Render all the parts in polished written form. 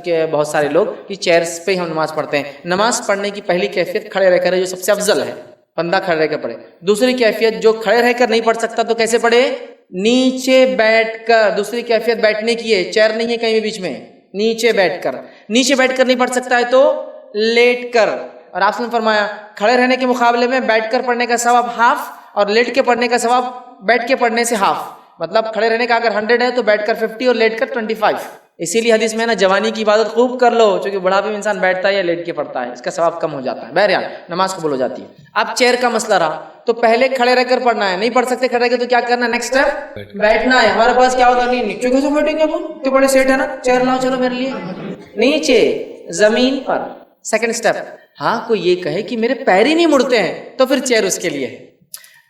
کہ بہت سارے لوگ کہ چیئرس پہ ہم نماز پڑھتے ہیں. نماز پڑھنے کی پہلی کیفیت کھڑے رہ کر ہے جو سب سے افضل ہے، بندہ کھڑے رہ کر پڑھے. دوسری کیفیت جو کھڑے رہ کر نہیں پڑھ سکتا تو کیسے پڑھے؟ نیچے بیٹھ کر. دوسری کیفیت بیٹھنے کی ہے، چیئر نہیں ہے کہیں بھی بیچ میں، نیچے بیٹھ کر. نیچے بیٹھ کر نہیں پڑھ سکتا ہے تو لیٹ کر. اور آپ نے فرمایا کھڑے رہنے کے مقابلے میں بیٹھ کر پڑھنے کا ثواب ہاف اور لیٹ کے پڑھنے کا ثواب بیٹھ کے پڑھنے سے ہاف. مطلب کھڑے رہنے کا اگر 100 ہے تو بیٹھ کر 50 اور لیٹ کر 25. اسی لیے حدیث میں نا جوانی کی عبادت خوب کر لو، چونکہ بڑھاپے میں انسان بیٹھتا ہے یا لیٹ کے پڑھتا ہے، اس کا ثواب کم ہو جاتا ہے. بہرحال نماز قبول ہو جاتی ہے. اب چیئر کا مسئلہ رہا تو پہلے کھڑے رہ کر پڑھنا ہے، نہیں پڑھ سکتے کھڑے رہ کے تو کیا کرنا ہے؟ نیکسٹ اسٹیپ بیٹھنا ہے. ہمارے پاس کیا ہوتا نہیں، نیچے کیسے بیٹھیں گے اپن، تو بڑے سیٹ ہے نا، چیئر لاؤ چلو میرے لیے. نیچے زمین پر. سیکنڈ اسٹیپ، ہاں کوئی یہ کہے کہ میرے پیر ہی نہیں مڑتے ہیں تو پھر چیئر اس کے لیے ہے.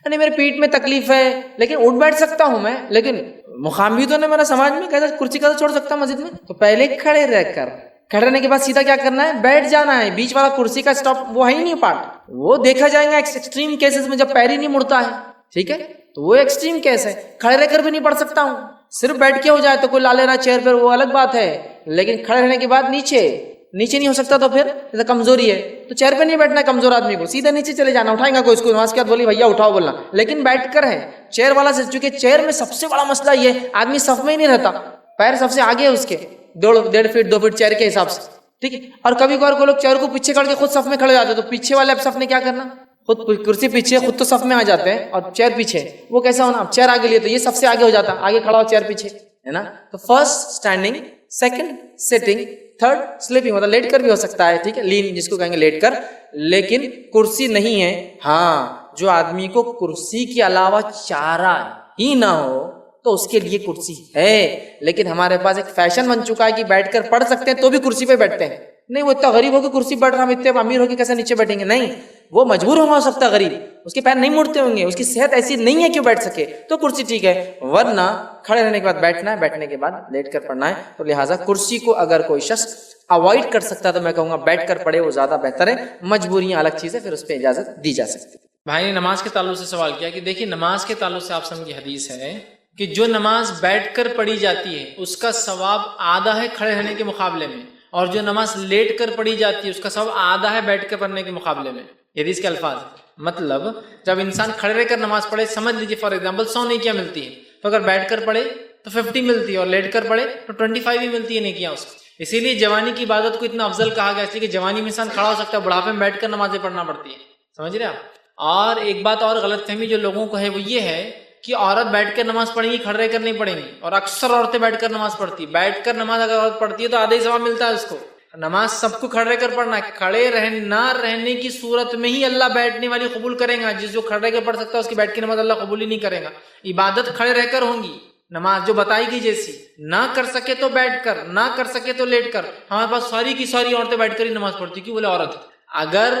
یعنی میرے پیٹ میں تکلیف ہے لیکن اٹھ بیٹھ سکتا ہوں میں، لیکن مقام بھی تو نہیں میرا سماج میں، کیسے کرسی کیسے چھوڑ سکتا ہوں مسجد میں؟ تو پہلے کھڑے رہ کر، کھڑے رہنے کے بعد سیدھا کیا کرنا ہے؟ بیٹھ جانا ہے. بیچ والا کرسی کا اسٹاپ وہ ہے ہی نہیں پارٹ، وہ دیکھا جائے گا ایکسٹریم کیسز میں جب پیر ہی نہیں مڑتا ہے. ٹھیک ہے، تو وہ ایکسٹریم کیس ہے. کھڑے رہ کر بھی نہیں پڑھ سکتا ہوں، صرف بیٹھ کے ہو جائے تو کوئی لا لینا چیئر پر، وہ الگ بات ہے. لیکن کھڑے رہنے کے بعد نیچے نہیں ہو سکتا تو پھر جیسے کمزوری ہے تو چیئر پہ نہیں بیٹھنا. کمزور آدمی کو سیدھا نیچے چلے جانا، اٹھائیں گا کوئی اس کو نماز کے بعد بولی بھیا اٹھاؤ بولنا، لیکن بیٹھ کر ہے. چیئر والا سے، چونکہ چیئر میں سب سے بڑا مسئلہ یہ آدمی صف میں ہی نہیں رہتا، پیر سب سے آگے ہے اس کے 1.5 فٹ چیئر کے حساب سے. ٹھیک ہے، اور کبھی کبھار کو لوگ چیئر کو پیچھے کر کے خود صف میں کھڑے جاتے تو پیچھے والے اب صف نے کیا کرنا؟ خود کرسی پیچھے، خود تو صف میں آ جاتے ہیں اور چیئر پیچھے. وہ کیسا ہونا؟ اب چیئر آگے لیے تو یہ سب سے آگے ہو جاتا، آگے کھڑا ہو چیئر پیچھے، ہے نا. تو first standing, second sitting, third sleeping, مطلب لیٹ کر بھی ہو سکتا ہے. ٹھیک ہے، لین جس کو کہیں گے لیٹ کر، لیکن کرسی نہیں ہے. ہاں جو آدمی کو کرسی کے علاوہ چارہ ہی نہ ہو تو اس کے لیے کرسی ہے. لیکن ہمارے پاس ایک فیشن بن چکا ہے کہ بیٹھ کر پڑھ سکتے ہیں تو بھی کرسی پہ بیٹھتے ہیں. نہیں وہ اتنا غریب ہو کے کرسی بیٹھ رہا، ہم اتنے امیر ہو کے کیسے نیچے بیٹھیں گے؟ نہیں، وہ مجبور ہو سکتا ہے غریب، اس کے پیر نہیں مڑتے ہوں گے، اس کی صحت ایسی نہیں ہے کہ بیٹھ سکے تو کرسی ٹھیک ہے. ورنہ کھڑے رہنے کے بعد بیٹھنا ہے، بیٹھنے کے بعد لیٹ کر پڑھنا ہے. تو لہٰذا کرسی کو اگر کوئی شخص اوائڈ کر سکتا تو میں کہوں گا بیٹھ کر پڑھے، وہ زیادہ بہتر ہے. مجبوریاں الگ چیز ہے، پھر اس پہ اجازت دی جا سکتی. بھائی نے نماز کے تعلق سے سوال کیا کہ دیکھیے نماز کے تعلق سے آپ سمجھ کی حدیث ہے کہ جو نماز بیٹھ کر پڑھی جاتی ہے اس کا ثواب آدھا ہے کھڑے رہنے کے مقابلے میں، اور جو نماز لیٹ کر پڑھی جاتی ہے اس کا ثواب آدھا ہے بیٹھ کر پڑھنے کے مقابلے میں. یہ حدیث کے الفاظ ہیں. مطلب جب انسان کھڑے رہ کر نماز پڑھے، سمجھ لیجیے فار ایگزامپل 100 نیکیاں ملتی ہیں، تو اگر بیٹھ کر پڑھے تو 50 ملتی ہے اور لیٹ کر پڑھے تو 25 ہی ملتی ہے نیکیاں اس کو. اسی لیے جوانی کی عبادت کو اتنا افضل کہا گیا، اس لیے کہ جوانی میں انسان کھڑا ہو سکتا ہے، بڑھاپے میں بیٹھ کر نمازیں پڑھنا پڑتی ہے. سمجھ رہے آپ؟ اور ایک بات اور غلط فہمی جو لوگوں کو ہے وہ یہ ہے کہ عورت بیٹھ کر نماز پڑھیں گی، کھڑے رہ کر نہیں پڑھیں گی. اور اکثر عورتیں بیٹھ کر نماز پڑھتی، بیٹھ کر نماز اگر عورت پڑھتی ہے تو آدھا ہی ثواب ملتا ہے اس کو. نماز سب کو کھڑے رہ کر پڑھنا ہے. کھڑے نہ رہنے کی صورت میں ہی اللہ بیٹھنے والی قبول کرے گا. جس جو کھڑے رہ کر پڑھ سکتا ہے اس کی بیٹھ کی نماز اللہ قبول ہی نہیں کرے گا. عبادت کھڑے رہ کر ہوں گی، نماز جو بتائی گئی جیسی، نہ کر سکے تو بیٹھ کر، نہ کر سکے تو لیٹ کر. ہمارے پاس ساری کی ساری عورتیں بیٹھ کر ہی نماز پڑھتی، کیوں؟ بولے عورت. اگر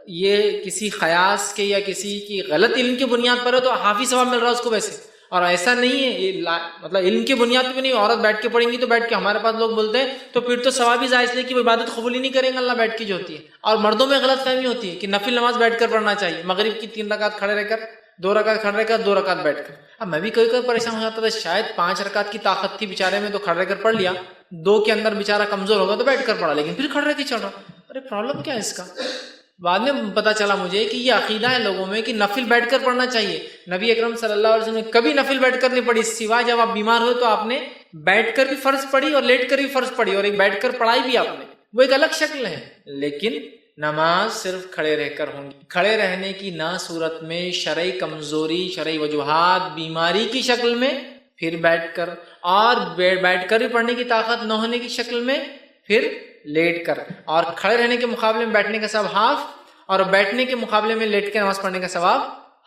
یہ کسی خیاس کے یا کسی کی غلط علم کی بنیاد پر ہے تو حافظ ثواب مل رہا ہے اس کو ویسے، اور ایسا نہیں ہے یہ مطلب علم کی بنیاد پہ نہیں. عورت بیٹھ کے پڑھیں گی تو بیٹھ کے، ہمارے پاس لوگ بولتے ہیں تو پھر تو ثواب ہی ضائع، اس لیے کہ وہ عبادت قبول ہی نہیں کریں گے اللہ بیٹھ کی جو ہوتی ہے. اور مردوں میں غلط فہمی ہوتی ہے کہ نفل نماز بیٹھ کر پڑھنا چاہیے، مغرب کی 3 رکعت کھڑے رہ کر، 2 رکعت کھڑے رہ کر، 2 رکعت بیٹھ کر. اب میں بھی کوئی پریشان ہو جاتا تھا، شاید 5 رکعت کی طاقت تھی بیچارے میں تو کھڑے رہ کر پڑھ لیا، 2 کے اندر بیچارہ کمزور ہوگا تو بیٹھ کر پڑھا، لیکن پھر کھڑے رہ کے چڑھ رہا. ارے پرابلم کیا ہے اس کا؟ بعد میں پتا چلا مجھے کہ یہ عقیدہ ہے لوگوں میں کہ نفل بیٹھ کر پڑھنا چاہیے. نبی اکرم صلی اللہ علیہ وسلم نے کبھی نفل بیٹھ کر نہیں پڑھی، سوائے جب آپ بیمار ہوئے تو آپ نے بیٹھ کر بھی فرض پڑھی اور لیٹ کر بھی فرض پڑھی، اور ایک بیٹھ کر پڑھائی بھی آپ نے، وہ ایک الگ شکل ہے. لیکن نماز صرف کھڑے رہ کر ہوں گی. کھڑے رہنے کی نہ صورت میں شرعی کمزوری، شرعی وجوہات، بیماری کی شکل میں پھر بیٹھ کر، اور بیٹھ کر بھی پڑھنے کی طاقت نہ ہونے کی شکل میں پھر لیٹ کر. اور کھڑے رہنے کے مقابلے میں بیٹھنے کا ثواب ہاف، اور بیٹھنے کے مقابلے میں لیٹ کے نماز پڑھنے کا ثواب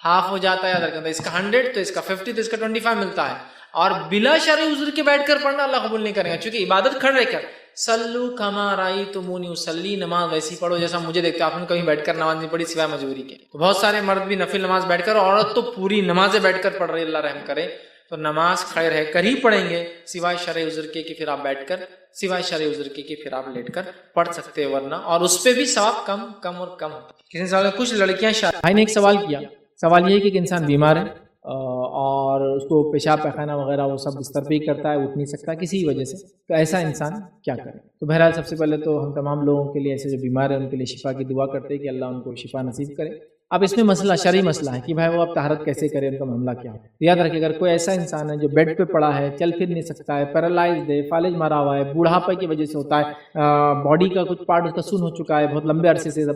ہاف ہو جاتا ہے. یاد رکھنا، اس کا 100 تو اس کا 50 تو اس کا 25 ملتا ہے. اور بلا شرعی عذر کے بیٹھ کر پڑھنا اللہ قبول نہیں کرے گا، چونکہ عبادت کھڑے رہ کر. صلو کما رأیتمونی اصلی، نماز ویسی پڑھو جیسا مجھے دیکھتے. آپ نے کہیں بیٹھ کر نماز نہیں پڑھی سوائے مجبوری کے. تو بہت سارے مرد بھی نفل نماز بیٹھ کر، عورت تو پوری نمازیں بیٹھ کر پڑھ رہی، اللہ رحم کرے. تو نماز کھڑے رہ کر ہی پڑھیں گے سوائے شرعی عذر کے کہ پھر آپ بیٹھ کر، سوائے شرعی عذر کے کہ پھر آپ لیٹ کر پڑھ سکتے ہیں. ورنہ اور اس پہ بھی ثواب کم اور کم. کسی سوال کچھ لڑکیاں بھائی نے ایک سوال کیا، سوال یہ ہے کہ انسان بیمار ہے اور اس کو پیشاب پیخانہ وغیرہ وہ سب بستر پہ ہی کرتا ہے, اٹھ نہیں سکتا کسی وجہ سے, تو ایسا انسان کیا کرے؟ تو بہرحال سب سے پہلے تو ہم تمام لوگوں کے لیے, ایسے جو بیمار ہیں ان کے لیے شفا کی دعا کرتے ہیں کہ اللہ ان کو شفا نصیب کرے. اب اس میں مسئلہ شرعی مسئلہ ہے کہ بھائی وہ اب طہارت کیسے کرے, ان کا معاملہ کیا ہے. یاد رکھیں اگر کوئی ایسا انسان ہے جو بیڈ پہ پڑا ہے, چل پھر نہیں سکتا ہے, پیرالائزڈ ہے, فالج مارا ہوا ہے, بوڑھاپے کی وجہ سے ہوتا ہے, باڈی کا کچھ پارٹ اس کا سن ہو چکا ہے بہت لمبے عرصے سے,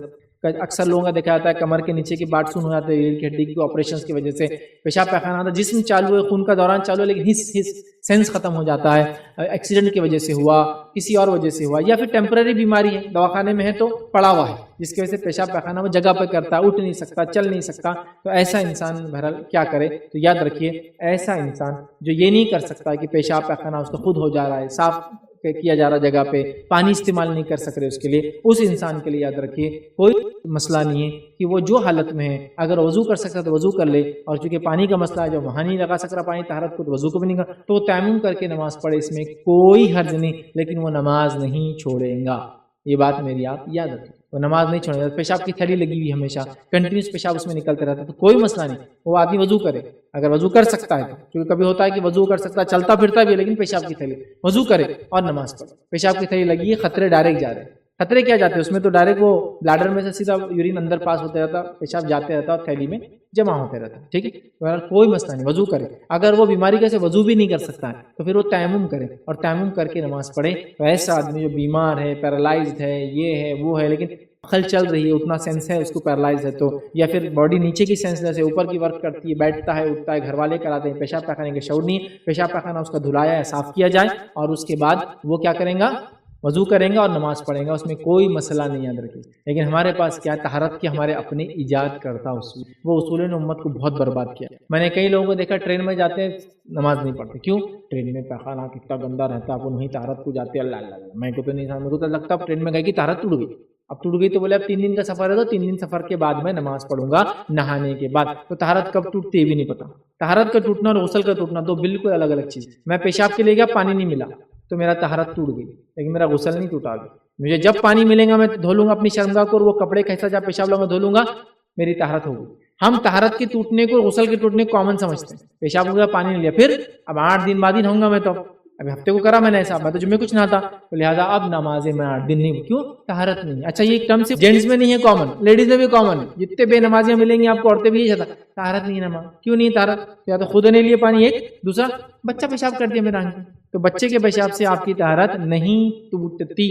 اکثر لوگوں کا دیکھا جاتا ہے کمر کے نیچے کے پارٹ سن ہو جاتے ہیں ریڑھ کی ہڈی کی آپریشنس کی وجہ سے, پیشاب پیخانہ آتا ہے, جسم چالو ہے, خون کا دوران چالو ہے, لیکن ہس سینس ختم ہو جاتا ہے, ایکسیڈنٹ کی وجہ سے ہوا, کسی اور وجہ سے ہوا, یا پھر ٹیمپرری بیماری ہے, دواخانے میں ہے تو پڑا ہوا ہے, جس کی وجہ سے پیشاب پیخانہ وہ جگہ پہ کرتا ہے, اٹھ نہیں سکتا, چل نہیں سکتا. تو ایسا انسان بہرحال کیا کرے؟ تو یاد رکھیے ایسا انسان جو یہ نہیں کر سکتا کہ پیشاب پیخانہ اس کا خود ہو جا رہا ہے, صاف کیا جا رہا جگہ پہ, پانی استعمال نہیں کر سک رہے, اس کے لیے, اس انسان کے لیے یاد رکھیے کوئی مسئلہ نہیں ہے کہ وہ جو حالت میں ہے اگر وضو کر سکتا تو وضو کر لے, اور چونکہ پانی کا مسئلہ ہے جو وہاں نہیں لگا سک رہا پانی طہارت کو, تو وضو کو بھی نہیں کر, تو وہ تیمم کر کے نماز پڑھے, اس میں کوئی حرج نہیں, لیکن وہ نماز نہیں چھوڑے گا. یہ بات میری آپ یاد رکھیں, وہ نماز نہیں چھوڑے گا. پیشاب کی تھیلی لگی ہوئی ہمیشہ کنٹینیوس پیشاب اس میں نکلتے رہتا ہے تو کوئی مسئلہ نہیں, وہ آدمی وضو کرے اگر وضو کر سکتا ہے, کیونکہ کبھی ہوتا ہے کہ وضو کر سکتا ہے, چلتا پھرتا بھی ہے, لیکن پیشاب کی تھیلی, وضو کرے اور نماز پڑھے. پیشاب کی تھیلی لگی ہے, خطرے ڈائریکٹ جا رہے ہیں, خطرے کیا جاتے ہیں اس میں, تو ڈائریکٹ وہ بلیڈر میں سے سیدھا یورین اندر پاس ہوتا رہتا, پیشاب جاتے رہتا اور تھیلی میں جمع ہوتے رہتا, ٹھیک ہے, کوئی مسئلہ نہیں, وضو کرے. اگر وہ بیماری کا سے وضو بھی نہیں کر سکتا ہے تو پھر وہ تیمم کرے, اور تیمم کر کے نماز پڑھے. تو ایسا آدمی جو بیمار ہے, پیرالائزڈ ہے, یہ ہے وہ ہے, لیکن عقل چل رہی ہے, اتنا سینس ہے اس کو, پیرالائز ہے تو, یا پھر باڈی نیچے کی سینس جیسے اوپر کی ورک کرتی ہے, بیٹھتا ہے اٹھتا ہے, گھر والے کراتے ہیں, پیشاب پیخانے کے شعور نہیں, پیشاب پیخانہ اس کا دھلایا ہے, صاف کیا جائے, اور اس کے بعد وہ کیا کریں گا, وضو کریں گا اور نماز پڑھیں گا, اس میں کوئی مسئلہ نہیں, یاد رکھیں. لیکن ہمارے پاس کیا طہارت کے ہمارے اپنے ایجاد کرتا اصول, وہ اصول نے امت کو بہت برباد کیا. میں نے کئی لوگوں کو دیکھا ٹرین میں جاتے ہیں نماز نہیں پڑھتے, کیوں؟ ٹرین میں پیخانہ کتنا گندا رہتا ہے, آپ وہیں طہارت کو جاتے ہیں, اللہ اللہ, میں کو تو نہیں, میرے کو تو لگتا اب ٹرین میں گئے کہ طہارت ٹوٹ گئی. اب ٹوٹ گئی تو بولے اب 3 دن کا سفر ہے تو 3 دن سفر کے بعد میں نماز پڑھوں گا نہانے کے بعد. تو طہارت کب ٹوٹتی ہے بھی نہیں پتا. طہارت کا ٹوٹنا اور غسل کا ٹوٹنا دو بالکل الگ الگ چیز. میں پیشاب کے لیے گیا, پانی نہیں ملا تو میرا طہارت ٹوٹ گئی, لیکن میرا غسل نہیں ٹوٹا. مجھے جب پانی ملے گا میں دھو لوں گا اپنی شرمگاہ کو, اور وہ کپڑے کا حصہ جب پیشاب لوں گا دھو لوں گا, میری طہارت ہوگی. ہم طہارت کے ٹوٹنے کو, غسل کے ٹوٹنے کو کامن سمجھتے ہیں. پیشاب ہو گیا, پانی نہیں لیا, پھر اب 8 دن بعد ہی نہوں گا میں, تو ابھی ہفتے کو کرا میں نے ایسا, میں تو جمعے کچھ نہ تھا, تو لہٰذا اب نمازیں میں 8 دن نہیں, کیوں؟ طہارت نہیں. اچھا یہ ٹرم صرف جینٹس میں نہیں ہے, کامن, لیڈیز میں بھی کامن ہے, جتنے بے نمازیاں ملیں گی آپ کو عورتیں بھی یہی چاہتا, طہارت نہیں ہے نماز. کیوں نہیں طہارت؟ یا تو خود نے لیے پانی, ایک دوسرا بچہ پیشاب کر دیا میرا آنکھ, تو بچے کے پیشاب سے آپ کی طہارت نہیں ٹوٹتی.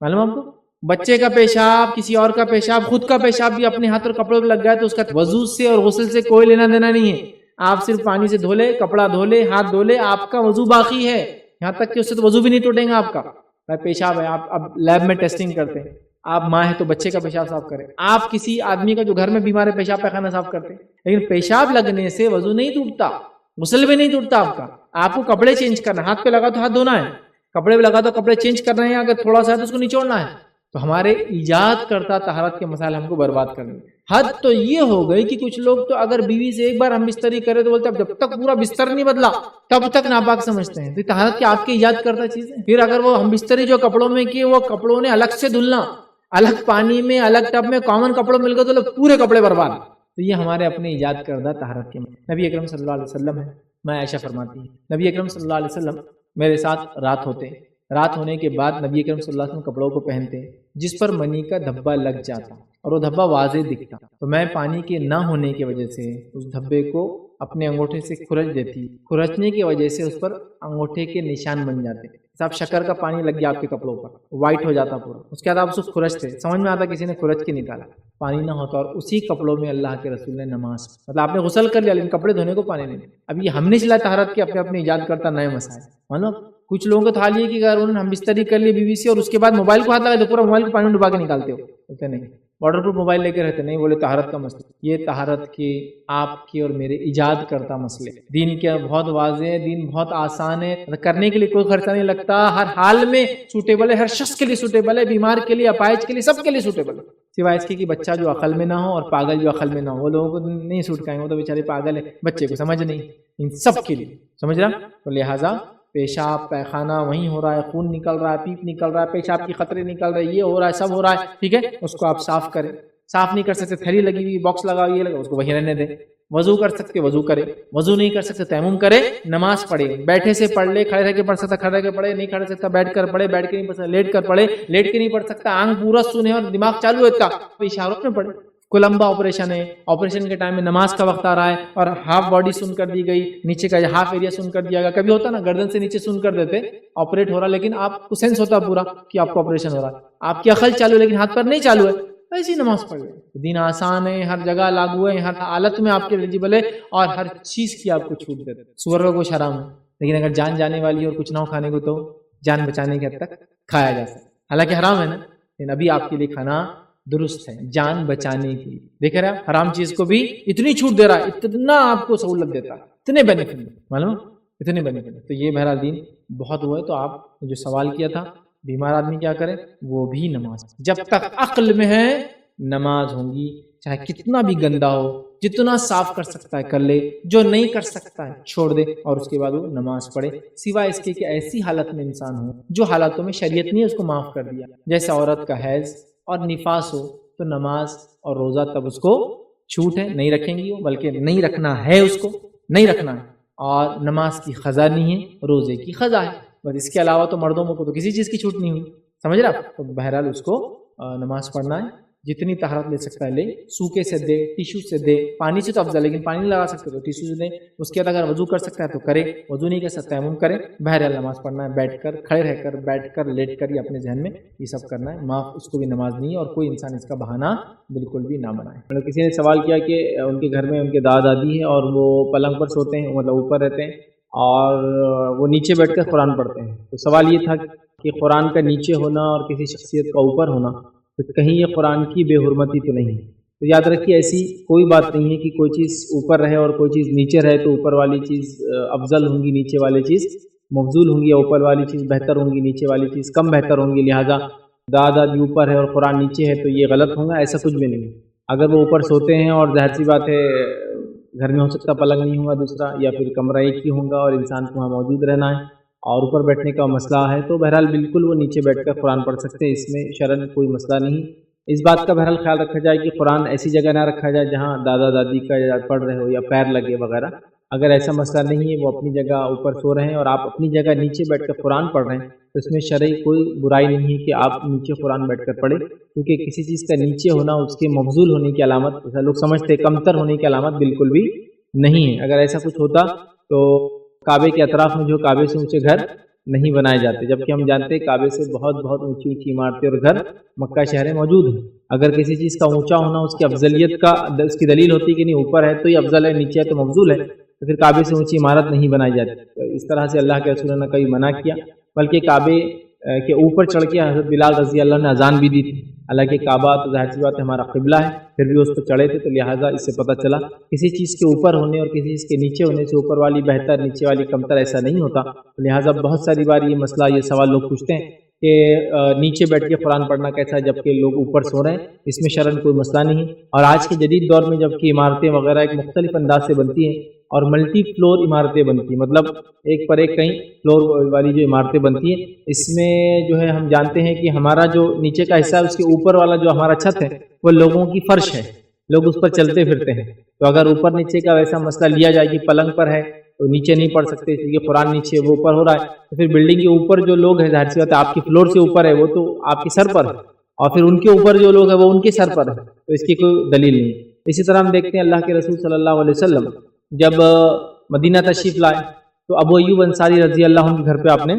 معلوم آپ کو, بچے کا پیشاب, کسی اور کا پیشاب, خود کا پیشاب بھی اپنے ہاتھ اور کپڑوں پہ لگ گیا تو اس کا وضو سے اور غسل سے کوئی لینا دینا نہیں ہے. آپ صرف پانی سے دھو لے, کپڑا دھو لے, ہاتھ دھو لے, آپ کا وضو باقی ہے, یہاں تک کہ اس سے تو وضو بھی نہیں ٹوٹیں گا آپ کا. پیشاب ہے, آپ اب لیب میں ٹیسٹنگ کرتے ہیں, آپ ماں ہے تو بچے کا پیشاب صاف کریں, آپ کسی آدمی کا جو گھر میں بیمار ہے پیشاب پیخانہ صاف کرتے ہیں, لیکن پیشاب لگنے سے وضو نہیں ٹوٹتا, غسل بھی نہیں ٹوٹتا آپ کا. آپ کو کپڑے چینج کرنا, ہاتھ پہ لگا تو ہاتھ دھونا ہے, کپڑے پہ لگا تو کپڑے چینج کرنا ہے, اگر تھوڑا سا ہے تو اس کو نچوڑنا ہے. تو ہمارے ایجاد کرتا طہارت کے مسائل ہم کو برباد کرنے. حد تو یہ ہو گئی کہ کچھ لوگ تو اگر بیوی سے ایک بار ہم بستری کرے تو بولتے ہیں جب تک پورا بستر نہیں بدلا تب تک ناپاک سمجھتے ہیں. تو طہارت کے آپ کے ایجاد کرتا چیز ہے. پھر اگر وہ ہم بستری جو کپڑوں میں کیے, وہ کپڑوں نے الگ سے دھلنا, الگ پانی میں, الگ ٹب میں, کامن کپڑوں مل گئے تو پورے کپڑے برباد. تو یہ ہمارے اپنے ایجاد کردہ طہارت کے. نبی اکرم صلی اللہ علیہ وسلم ہے, میں عائشہ فرماتی ہے نبی اکرم صلی اللہ علیہ وسلم میرے ساتھ رات ہوتے ہیں, رات ہونے کے بعد نبی اکرم صلی اللہ علیہ وسلم کپڑوں کو پہنتے ہیں جس پر منی کا دھبا لگ جاتا اور وہ دھبا واضح دکھتا, تو میں پانی کے نہ ہونے کی وجہ سے اس دھبے کو اپنے انگوٹھے سے کھرچ دیتی. کھرچنے کی وجہ سے اس پر انگوٹھے کے نشان بن جاتے. صاحب شکر کا پانی لگ گیا آپ کے کپڑوں پر, وائٹ ہو جاتا پورا, اس کے بعد آپ اس کو کھرچتے, سمجھ میں آتا کسی نے کھرچ کے نکالا, پانی نہ ہوتا. اور اسی کپڑوں میں اللہ کے رسول نے نماز, مطلب آپ نے غسل کر لیا لیکن کپڑے دھونے کو پانی نہیں. اب یہ ہم نے چلا طہارت کے اپنے ایجاد کرتا نئے مسائل. مانو کچھ لوگوں کو تھا لیے کہ اگر انہوں نے ہم بستری کر لی بیوی سے اور اس کے بعد موبائل کو ہاتھ لگا تو پورا موبائل کو پانی میں ڈبا کے نکالتے ہو, بولتے نہیں واٹر پروف موبائل لے کے رہتے, نہیں بولے طہارت کا مسئلہ. یہ طہارت کے آپ کے اور میرے ایجاد کرتا مسئلے. دین کے بہت واضح ہے, دین بہت آسان ہے, کرنے کے لیے کوئی خرچہ نہیں لگتا, ہر حال میں سوٹیبل ہے, ہر شخص کے لیے سوٹیبل ہے, بیمار کے لیے, اپائج کے لیے, سب کے لیے سوٹیبل ہے, سوائے اس کے کہ بچہ جو عقل میں نہ ہو اور پاگل جو عقل میں نہ ہو, وہ لوگوں کو نہیں سوٹ کریں گے, وہ تو بیچارے پاگل ہے, بچے کو سمجھ نہیں. ان سب کے لیے سمجھ رہا. تو لہٰذا پیشاب پیخانہ وہیں ہو رہا ہے, خون نکل رہا ہے, پیپ نکل رہا ہے, پیشاب کی خطرے نکل رہے, یہ ہو رہا ہے, سب ہو رہا ہے, ٹھیک ہے, اس کو آپ صاف کریں. صاف نہیں کر سکتے, تھیلی لگی ہوئی, باکس لگا ہوئی, یہ لگا, اس کو وہیں رہنے دیں. وضو کر سکتے وضو کرے, وضو نہیں کر سکتے تیمم کرے, نماز پڑھے. بیٹھے سے پڑھ لے, کھڑے رہ کے پڑھ سکتا کھڑے رہ کے پڑھے, نہیں کھڑے سکتا بیٹھ کر پڑھے, بیٹھ کے نہیں پڑھ سکتا لیٹ کر پڑھے, لیٹ کے نہیں پڑھ سکتا آنکھ پورا سنے اور دماغ چالو ہے تو اشاروں میں پڑھے. کوئی لمبا آپریشن ہے, آپریشن کے ٹائم میں نماز کا وقت آ رہا ہے اور ہاف باڈی سن کر دی گئی, نیچے کا ہاف ایریا سن کر دیا گیا. کبھی ہوتا نا گردن سے نیچے سن کر دیتے آپریٹ ہو رہا, لیکن آپ کو سینس ہوتا پورا کہ آپ کو آپریشن ہو رہا ہے, آپ کی عقل چالو ہے لیکن ہاتھ پر نہیں چالو ہے, ایسی نماز پڑھ لیں. دین آسان ہے, ہر جگہ لاگو ہے, ہر حالت میں آپ کے ایلیجیبل ہے اور ہر چیز کی آپ کو چھوٹ دیتے. سور کا گوشت حرام ہے, لیکن اگر جان جانے والی اور کچھ نہ ہو کھانے کو تو جان بچانے کے حد تک کھایا جا سکتا. حالانکہ حرام ہے نا, لیکن ابھی آپ کے لیے کھانا درست ہے جان بچانے کی. دیکھ رہے ہیں حرام چیز کو بھی اتنی چھوٹ دے رہا ہے, اتنا آپ کو سہولت دیتا ہے, اتنے بینیفٹ معلوم, اتنے بینیفٹ. تو یہ بہرحال دین بہت ہوا ہے. تو آپ نے جو سوال کیا تھا بیمار آدمی کیا کرے, وہ بھی نماز جب تک عقل میں ہے نماز ہوں گی, چاہے کتنا بھی گندا ہو, جتنا صاف کر سکتا ہے کر لے, جو نہیں کر سکتا ہے چھوڑ دے اور اس کے بعد وہ نماز پڑھے. سوائے اس کے کہ ایسی حالت میں انسان ہو جو حالاتوں میں شریعت نے اس کو معاف کر دیا, جیسے عورت کا حیض اور نفاس ہو, تو نماز اور روزہ تب اس کو چھوٹ ہے, نہیں رکھیں گی وہ, بلکہ نہیں رکھنا ہے, اس کو نہیں رکھنا ہے. اور نماز کی قضا نہیں ہے, روزے کی قضا ہے بس. اس کے علاوہ تو مردوں کو تو کسی چیز کی چھوٹ نہیں ہوئی, سمجھ رہا. تو بہرحال اس کو نماز پڑھنا ہے, جتنی طہارت لے سکتا ہے لے, سوکے سے دے, ٹیشو سے دے, پانی سے تو افضل, لیکن پانی نہیں لگا سکتے تو ٹیشو سے دے. اس کے بعد اگر وضو کر سکتا ہے تو کرے, وضو نہیں کر سکتا تیمم کرے. بہرحال نماز پڑھنا ہے بیٹھ کر, کھڑے رہ کر, بیٹھ کر, لیٹ کر, یہ اپنے ذہن میں یہ سب کرنا ہے. معاف اس کو بھی نماز نہیں ہے اور کوئی انسان اس کا بہانہ بالکل بھی نہ بنائے. مطلب کسی نے سوال کیا کہ ان کے گھر میں ان کے دادا دادی ہے اور وہ پلنگ پر سوتے ہیں, مطلب اوپر رہتے ہیں اور وہ نیچے بیٹھ کر قرآن پڑھتے ہیں. تو سوال یہ تھا کہ قرآن کا نیچے ہونا اور کسی شخصیت کا اوپر ہونا, تو کہیں یہ قرآن کی بے حرمتی تو نہیں ہے. تو یاد رکھیے ایسی کوئی بات نہیں ہے کہ کوئی چیز اوپر رہے اور کوئی چیز نیچے رہے تو اوپر والی چیز افضل ہوں گی, نیچے والی چیز مفضول ہوں گی, یا اوپر والی چیز بہتر ہوں گی, نیچے والی چیز کم بہتر ہوں گی. لہٰذا دادا بھی اوپر ہے اور قرآن نیچے ہے تو یہ غلط ہوگا, ایسا کچھ بھی نہیں. اگر وہ اوپر سوتے ہیں اور ظاہر سی بات ہے گھر میں ہو سکتا پلنگ نہیں ہوگا دوسرا, یا پھر کمرہ ایک ہی ہوگا اور انسان کو وہاں موجود رہنا ہے اور اوپر بیٹھنے کا مسئلہ ہے, تو بہرحال بالکل وہ نیچے بیٹھ کر قرآن پڑھ سکتے ہیں, اس میں شرعاً کوئی مسئلہ نہیں. اس بات کا بہرحال خیال رکھا جائے کہ قرآن ایسی جگہ نہ رکھا جائے جہاں دادا دادی کا پڑھ رہے ہو یا پیر لگے وغیرہ. اگر ایسا مسئلہ نہیں ہے, وہ اپنی جگہ اوپر سو رہے ہیں اور آپ اپنی جگہ نیچے بیٹھ کر قرآن پڑھ رہے ہیں, تو اس میں شرعی کوئی برائی نہیں ہے کہ آپ نیچے قرآن بیٹھ کر پڑھیں, کیونکہ کسی چیز کا نیچے ہونا اس کے مفضول ہونے کی علامت, ایسا لوگ سمجھتے کمتر ہونے کی علامت بالکل بھی نہیں ہے. اگر ایسا کچھ ہوتا تو کعبے کے اطراف میں جو کعبے سے اونچے گھر نہیں بنائے جاتے, جبکہ ہم جانتے ہیں کعبے سے بہت بہت اونچی اونچی عمارتیں اور گھر مکہ شہر میں موجود ہیں. اگر کسی چیز کا اونچا ہونا اس کی افضلیت کا اس کی دلیل ہوتی کہ نہیں اوپر ہے تو یہ افضل ہے, نیچے ہے تو مفضول ہے, تو پھر کعبے سے اونچی عمارت نہیں بنائی جاتی. تو اس طرح سے اللہ کے رسول نے کبھی منع کیا, بلکہ کعبے کے اوپر چڑھ کے حضرت بلال رضی اللہ نے اذان بھی دی تھی. حالانکہ کعبہ تو ظاہر سی بات ہے ہمارا قبلہ ہے, پھر بھی اس پہ چڑھے تھے, تو لہٰذا اس سے پتہ چلا کسی چیز کے اوپر ہونے اور کسی چیز کے نیچے ہونے سے اوپر والی بہتر نیچے والی کمتر ایسا نہیں ہوتا. لہٰذا بہت ساری بار یہ مسئلہ یہ سوال لوگ پوچھتے ہیں کہ نیچے بیٹھ کے قرآن پڑھنا کیسا ہے جبکہ لوگ اوپر سو رہے ہیں, اس میں شرعاً کوئی مسئلہ نہیں ہے. اور آج کے جدید دور میں جبکہ عمارتیں وغیرہ ایک مختلف انداز سے بنتی ہیں اور ملٹی فلور عمارتیں بنتی ہیں, مطلب ایک پر ایک کئی فلور والی جو عمارتیں بنتی ہیں, اس میں جو ہے ہم جانتے ہیں کہ ہمارا جو نیچے کا حصہ ہے اس کے اوپر والا جو ہمارا چھت ہے وہ لوگوں کی فرش ہے, لوگ اس پر چلتے پھرتے ہیں. تو اگر اوپر نیچے کا ویسا مسئلہ لیا جائے کہ پلنگ پر ہے تو نیچے نہیں پڑھ سکتے اس لیے قرآن نیچے وہ اوپر ہو رہا ہے, تو پھر بلڈنگ کے اوپر جو لوگ ہیں ظاہر سی بات ہے آپ کی فلور سے اوپر ہے وہ تو آپ کے سر پر ہے, اور پھر ان کے اوپر جو لوگ ہیں وہ ان کے سر پر ہے, تو اس کی کوئی دلیل نہیں. اسی طرح ہم دیکھتے ہیں اللہ کے رسول صلی اللہ علیہ وسلم جب مدینہ تشریف لائے تو ابو ایوب انصاری رضی اللہ عنہ کے گھر پہ آپ نے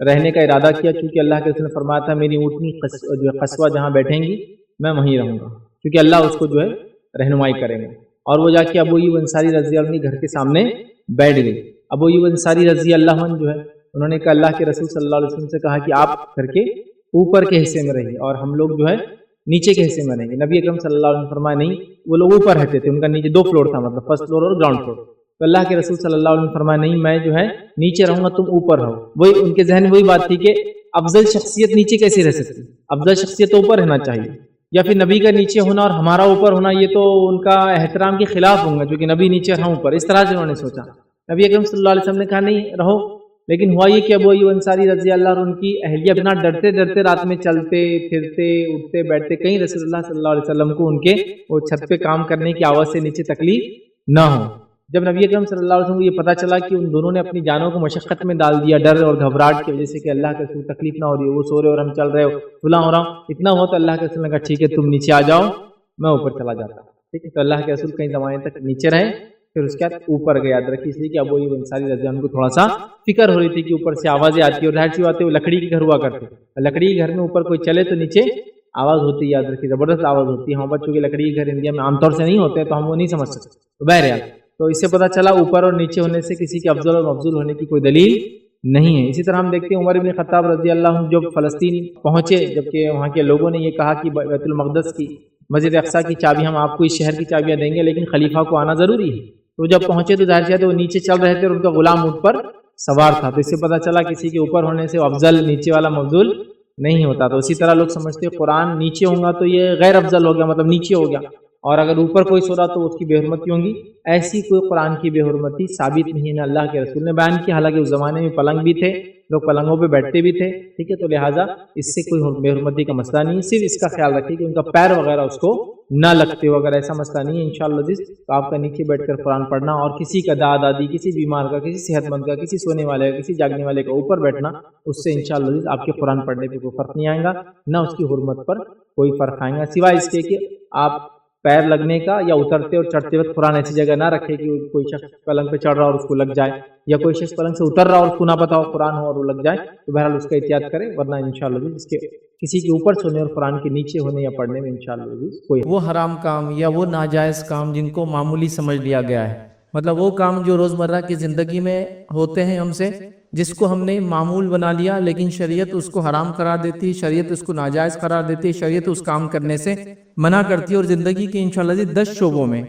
رہنے کا ارادہ کیا, چونکہ اللہ کے رسول نے فرمایا تھا میری اونٹنی جو ہے قصوہ جہاں بیٹھیں گی میں وہیں رہوں گا, کیونکہ اللہ اس کو جو ہے رہنمائی کریں گے. اور وہ جا کے ابو ایوب انصاری رضی اللہ عنہ کے گھر کے سامنے بیٹھ گئی. ابو ایوب انصاری رضی اللہ عنہ جو ہے انہوں نے کہا اللہ کے رسول صلی اللہ علیہ وسلم سے کہا کہ آپ گھر کے اوپر کے حصے میں رہیے اور ہم لوگ جو ہے نیچے کے حصے میں رہیں گے. نبی اکرم صلی اللہ علیہ وسلم فرمایا نہیں, وہ لوگ اوپر رہتے تھے, ان کا نیچے 2 فلور تھا, مطلب فرسٹ فلور اور گراؤنڈ فلور. تو اللہ کے رسول صلی اللہ علیہ وسلم فرمایا نہیں, میں جو ہے نیچے رہوں گا تم اوپر رہو. وہی ان کے ذہن میں وہی بات تھی کہ افضل شخصیت نیچے کیسے رہ سکتی, افضل شخصیت تو اوپر رہنا چاہیے, یا پھر نبی کا نیچے ہونا اور ہمارا اوپر ہونا یہ تو ان کا احترام کے خلاف ہوں گا, کیونکہ نبی نیچے رہا اوپر. اس طرح سے انہوں نے سوچا. نبی اکرم صلی اللہ علیہ وسلم نے کہا نہیں رہو, لیکن ہوا یہ کہ ابو ایوب انصاری رضی اللہ عنہ ان کی اہلیہ بنا ڈرتے ڈرتے رات میں چلتے پھرتے اٹھتے بیٹھتے, کہیں رسول اللہ صلی اللہ علیہ وسلم کو ان کے وہ چھت پہ کام کرنے کی آواز سے نیچے تکلیف نہ ہو. جب نبی اکرم صلی اللہ علیہ وسلم کو یہ پتہ چلا کہ ان دونوں نے اپنی جانوں کو مشقت میں ڈال دیا ڈر اور گھبراہٹ کی وجہ سے کہ اللہ کے رسول تکلیف نہ ہو رہی ہے، وہ سو رہے اور ہم چل رہے ہو، فلاں ہو رہا ہوں، اتنا ہوا تو اللہ کے رسول نے کہا ٹھیک ہے تم نیچے آ جاؤ، میں اوپر چلا جاتا ہوں. ٹھیک ہے، تو اللہ کے رسول کئی زمانے تک نیچے رہے، پھر اس کے بعد اوپر گئے. یاد رکھیے اس لیے کہ ابو ایوب انصاری رضی اللہ عنہ کو تھوڑا سا فکر ہو رہی تھی کہ اوپر سے آوازیں آتی ہیں، اور ظاہر سی بات ہے وہ لکڑی کے گھر ہوا کرتے، لکڑی کے گھر میں اوپر کوئی چلے تو نیچے آواز ہوتی ہے. یاد رکھیے زبردست آواز ہوتی ہے. ہم بچوں کے لکڑی کے گھر انڈیا میں عام طور سے نہیں ہوتے ہیں تو ہم وہ نہیں سمجھ سکتے. تو بہرحال تو اس سے پتہ چلا اوپر اور نیچے ہونے سے کسی کے افضل اور مفضول ہونے کی کوئی دلیل نہیں ہے. اسی طرح ہم دیکھتے ہیں عمر بن خطاب رضی اللہ عنہ جب فلسطین پہنچے، جبکہ وہاں کے لوگوں نے یہ کہا کہ بیت المقدس کی مسجد اقصیٰ کی چابی ہم آپ کو اس شہر کی چابیاں دیں گے لیکن خلیفہ کو آنا ضروری ہے. تو جب پہنچے تو ظاہر ہے وہ نیچے چل رہے تھے اور ان کا غلام اونٹ پر سوار تھا. تو اس سے پتہ چلا کسی کے اوپر ہونے سے افضل نیچے والا مفضول نہیں ہوتا. تو اسی طرح لوگ سمجھتے ہیں قرآن نیچے ہوں گا تو یہ غیر افضل ہو گیا، مطلب نیچے ہو گیا، اور اگر اوپر کوئی سو رہا تو اس کی بے حرمتی ہوں گی. ایسی کوئی قرآن کی بے حرمتی ثابت نہیں ہے، نہ اللہ کے رسول نے بیان کی. حالانکہ اس زمانے میں پلنگ بھی تھے، لوگ پلنگوں پہ بیٹھتے بھی تھے. ٹھیک ہے، تو لہٰذا اس سے کوئی بے حرمتی کا مسئلہ نہیں ہے. صرف اس کا خیال رکھیے کہ ان کا پیر وغیرہ اس کو نہ لگتے ہو. اگر ایسا مسئلہ نہیں ہے انشاءاللہ تو آپ کا نیچے بیٹھ کر قرآن پڑھنا، اور کسی کا دادی، کسی بیمار کا، کسی صحت مند کا، کسی سونے والے کا، کسی جاگنے والے کا اوپر بیٹھنا، اس سے انشاءاللہ آپ کے قرآن پڑھنے پہ کوئی فرق نہیں آئے گا، نہ اس کی حرمت پر کوئی فرق آئے گا، سوائے اس کے کہ آپ پیر لگنے کا یا اترتے اور چڑھتے وقت قرآن ایسی جگہ نہ رکھے کہ کوئی شخص پلنگ پہ چڑھ رہا اور اس کو لگ جائے، یا کوئی شخص پلنگ سے اتر رہا اور اس کو نہ پتا ہو قرآن ہو اور وہ لگ جائے. تو بہرحال اس کا احتیاط کرے، ورنہ انشاءاللہ اس کے کسی کے اوپر سونے اور قرآن کے نیچے ہونے یا پڑھنے میں انشاءاللہ کوئی وہ حرام کام یا وہ ناجائز کام جن کو معمولی سمجھ لیا گیا ہے، مطلب وہ کام جو روزمرہ کی زندگی میں ہوتے ہیں ہم سے، جس کو ہم نے معمول بنا لیا لیکن شریعت اس کو حرام قرار دیتی ہے، شریعت اس کو ناجائز قرار دیتی ہے، شریعت اس کام کرنے سے منع کرتی ہے. اور زندگی کے انشاءاللہ 10 شعبوں میں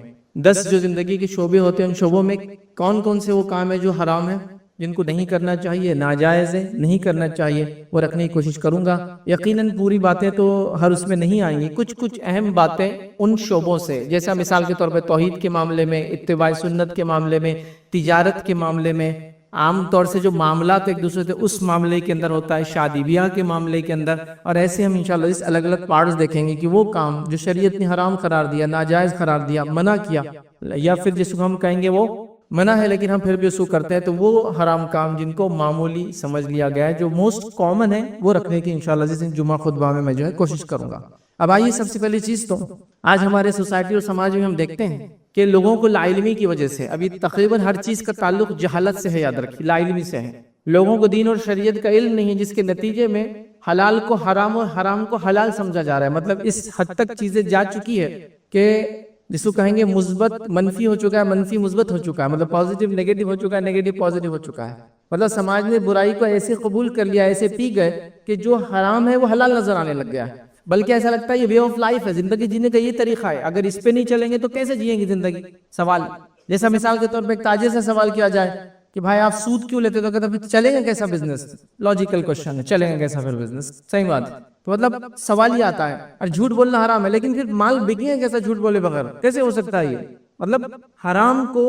10 جو زندگی کے شعبے ہوتے ہیں ان شعبوں میں کون کون سے وہ کام ہے جو حرام ہے، جن کو نہیں کرنا چاہیے، ناجائز ہے، نہیں کرنا چاہیے، وہ رکھنے کی کوشش کروں گا. یقیناً پوری باتیں تو ہر اس میں نہیں آئیں گی، کچھ اہم باتیں ان شعبوں سے، جیسا مثال کے طور پہ توحید کے معاملے میں، اتباع سنت کے معاملے میں، تجارت کے معاملے میں، عام طور سے جو معاملات ایک دوسرے سے اس معاملے کے اندر ہوتا ہے، شادی بیاہ کے معاملے کے اندر، اور ایسے ہم انشاءاللہ اس الگ الگ پارٹس دیکھیں گے کہ وہ کام جو شریعت نے حرام قرار دیا، ناجائز قرار دیا، منع کیا، یا پھر جس کو ہم کہیں گے وہ منع ہے لیکن ہم پھر بھی اس کو کرتے ہیں، تو وہ حرام کام جن کو معمولی سمجھ لیا گیا ہے، جو موسٹ کامن ہے، وہ رکھنے کی انشاءاللہ جس جمعہ خطبہ میں میں جو ہے کوشش کروں گا. اب آئیے سب سے پہلی چیز تو آج ہمارے سوسائٹی اور سماج میں ہم دیکھتے ہیں کہ لوگوں کو لا علمی کی وجہ سے ابھی تقریباً ہر چیز کا تعلق جہالت سے ہے، یاد رکھیے لا علمی سے ہے. لوگوں کو دین اور شریعت کا علم نہیں ہے، جس کے نتیجے میں حلال کو حرام اور حرام کو حلال سمجھا جا رہا ہے. مطلب اس حد تک چیزیں جا چکی ہے کہ جس کو کہیں گے مثبت منفی ہو چکا ہے، منفی مثبت ہو چکا ہے، مطلب پازیٹیو نیگیٹو ہو چکا ہے، نیگیٹو پازیٹیو ہو چکا ہے. مطلب سماج نے برائی کو ایسے قبول کر لیا، ایسے پی گئے کہ جو حرام ہے وہ حلال نظر آنے لگ گیا ہے. بلکہ ایسا لگتا ہے یہ وے آف لائف ہے، زندگی جینے کا یہ طریقہ ہے، اگر اس پہ نہیں چلیں گے تو کیسے جئیں گے زندگی. سوال جیسا مثال کے طور پہ ایک تاجر سے سوال کیا جائے کہ بھائی آپ سود کیوں لیتے، تو کہتے پھر چلے گا کیسا بزنس. لاجیکل کوشچن ہے، چلے گا کیسا پھر بزنس. صحیح بات ہے. تو مطلب سوال یہ آتا ہے، اور جھوٹ بولنا حرام ہے لیکن پھر مال بکے گا کیسا جھوٹ بولے بغیر، کیسے ہو سکتا ہے یہ. مطلب حرام کو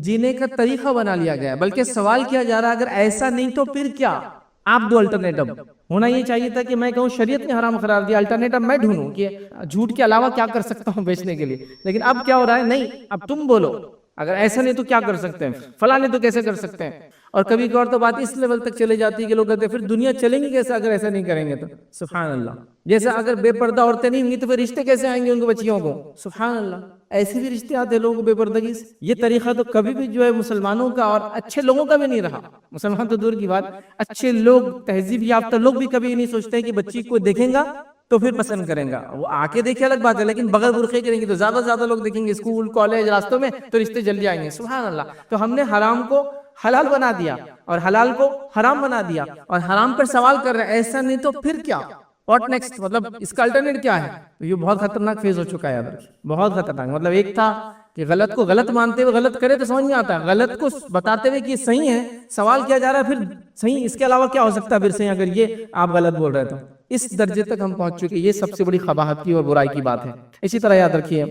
جینے کا طریقہ بنا لیا گیا ہے. بلکہ سوال کیا جا رہا ہے اگر ایسا نہیں تو پھر کیا. آپ دو الٹرنیٹو ہونا یہ چاہیے تھا کہ میں کہوں شریعت نے حرام قرار دیا، الٹرنیٹو میں ڈھونڈوں کہ جھوٹ کے علاوہ کیا کر سکتا ہوں بیچنے کے لیے. لیکن اب کیا ہو رہا ہے، نہیں اب تم بولو اگر ایسا نہیں تو کیا کر سکتے ہیں، فلاں نہیں تو کیسے کر سکتے ہیں. اور کبھی کبھار تو بات اس لیول تک چلے جاتی ہے کہ لوگ کہتے ہیں پھر دنیا چلیں گی کیسے اگر ایسا نہیں کریں گے. تو سبحان اللہ، جیسا اگر بے پردہ عورتیں نہیں ہوں گی تو پھر رشتے کیسے آئیں گے ان کو بچیوں کو. سبحان اللہ، ایسے بھی رشتے آتے ہیں لوگوں کو بے پردگی سے. یہ طریقہ تو کبھی بھی جو ہے مسلمانوں کا اور اچھے لوگوں کا بھی نہیں رہا. مسلمان تو دور کی بات، اچھے لوگ تہذیب یافتہ لوگ بھی کبھی نہیں سوچتے کہ بچی کو دیکھیں گا تو پھر پسند کریں گا. وہ آ کے دیکھے الگ بات ہے، لیکن بغیر برقعے کریں گے تو زیادہ سے زیادہ لوگ دیکھیں گے اسکول کالج راستوں میں تو رشتے جلدی آئیں گے. سبحان اللہ. تو ہم نے حرام کو حلال بنا دیا اور حلال کو حرام بنا دیا اور حرام پر سوال کر رہے ہیں ایسا نہیں تو پھر کیا، واٹ نیکسٹ. مطلب اس کا الٹرنیٹ کیا ہے. تو یہ بہت خطرناک فیز ہو چکا ہے، یاد رکھیے بہت خطرناک. مطلب ایک تھا کہ غلط کو غلط مانتے ہوئے غلط کرے تو سمجھ نہیں آتا، غلط کو بتاتے ہوئے کہ یہ صحیح ہے سوال کیا جا رہا ہے، پھر صحیح اس کے علاوہ کیا ہو سکتا ہے پھر صحیح اگر یہ آپ غلط بول رہے تو. اس درجے تک ہم پہنچ چکے. یہ سب سے بڑی قباحت کی اور برائی کی بات ہے. اسی طرح یاد رکھیے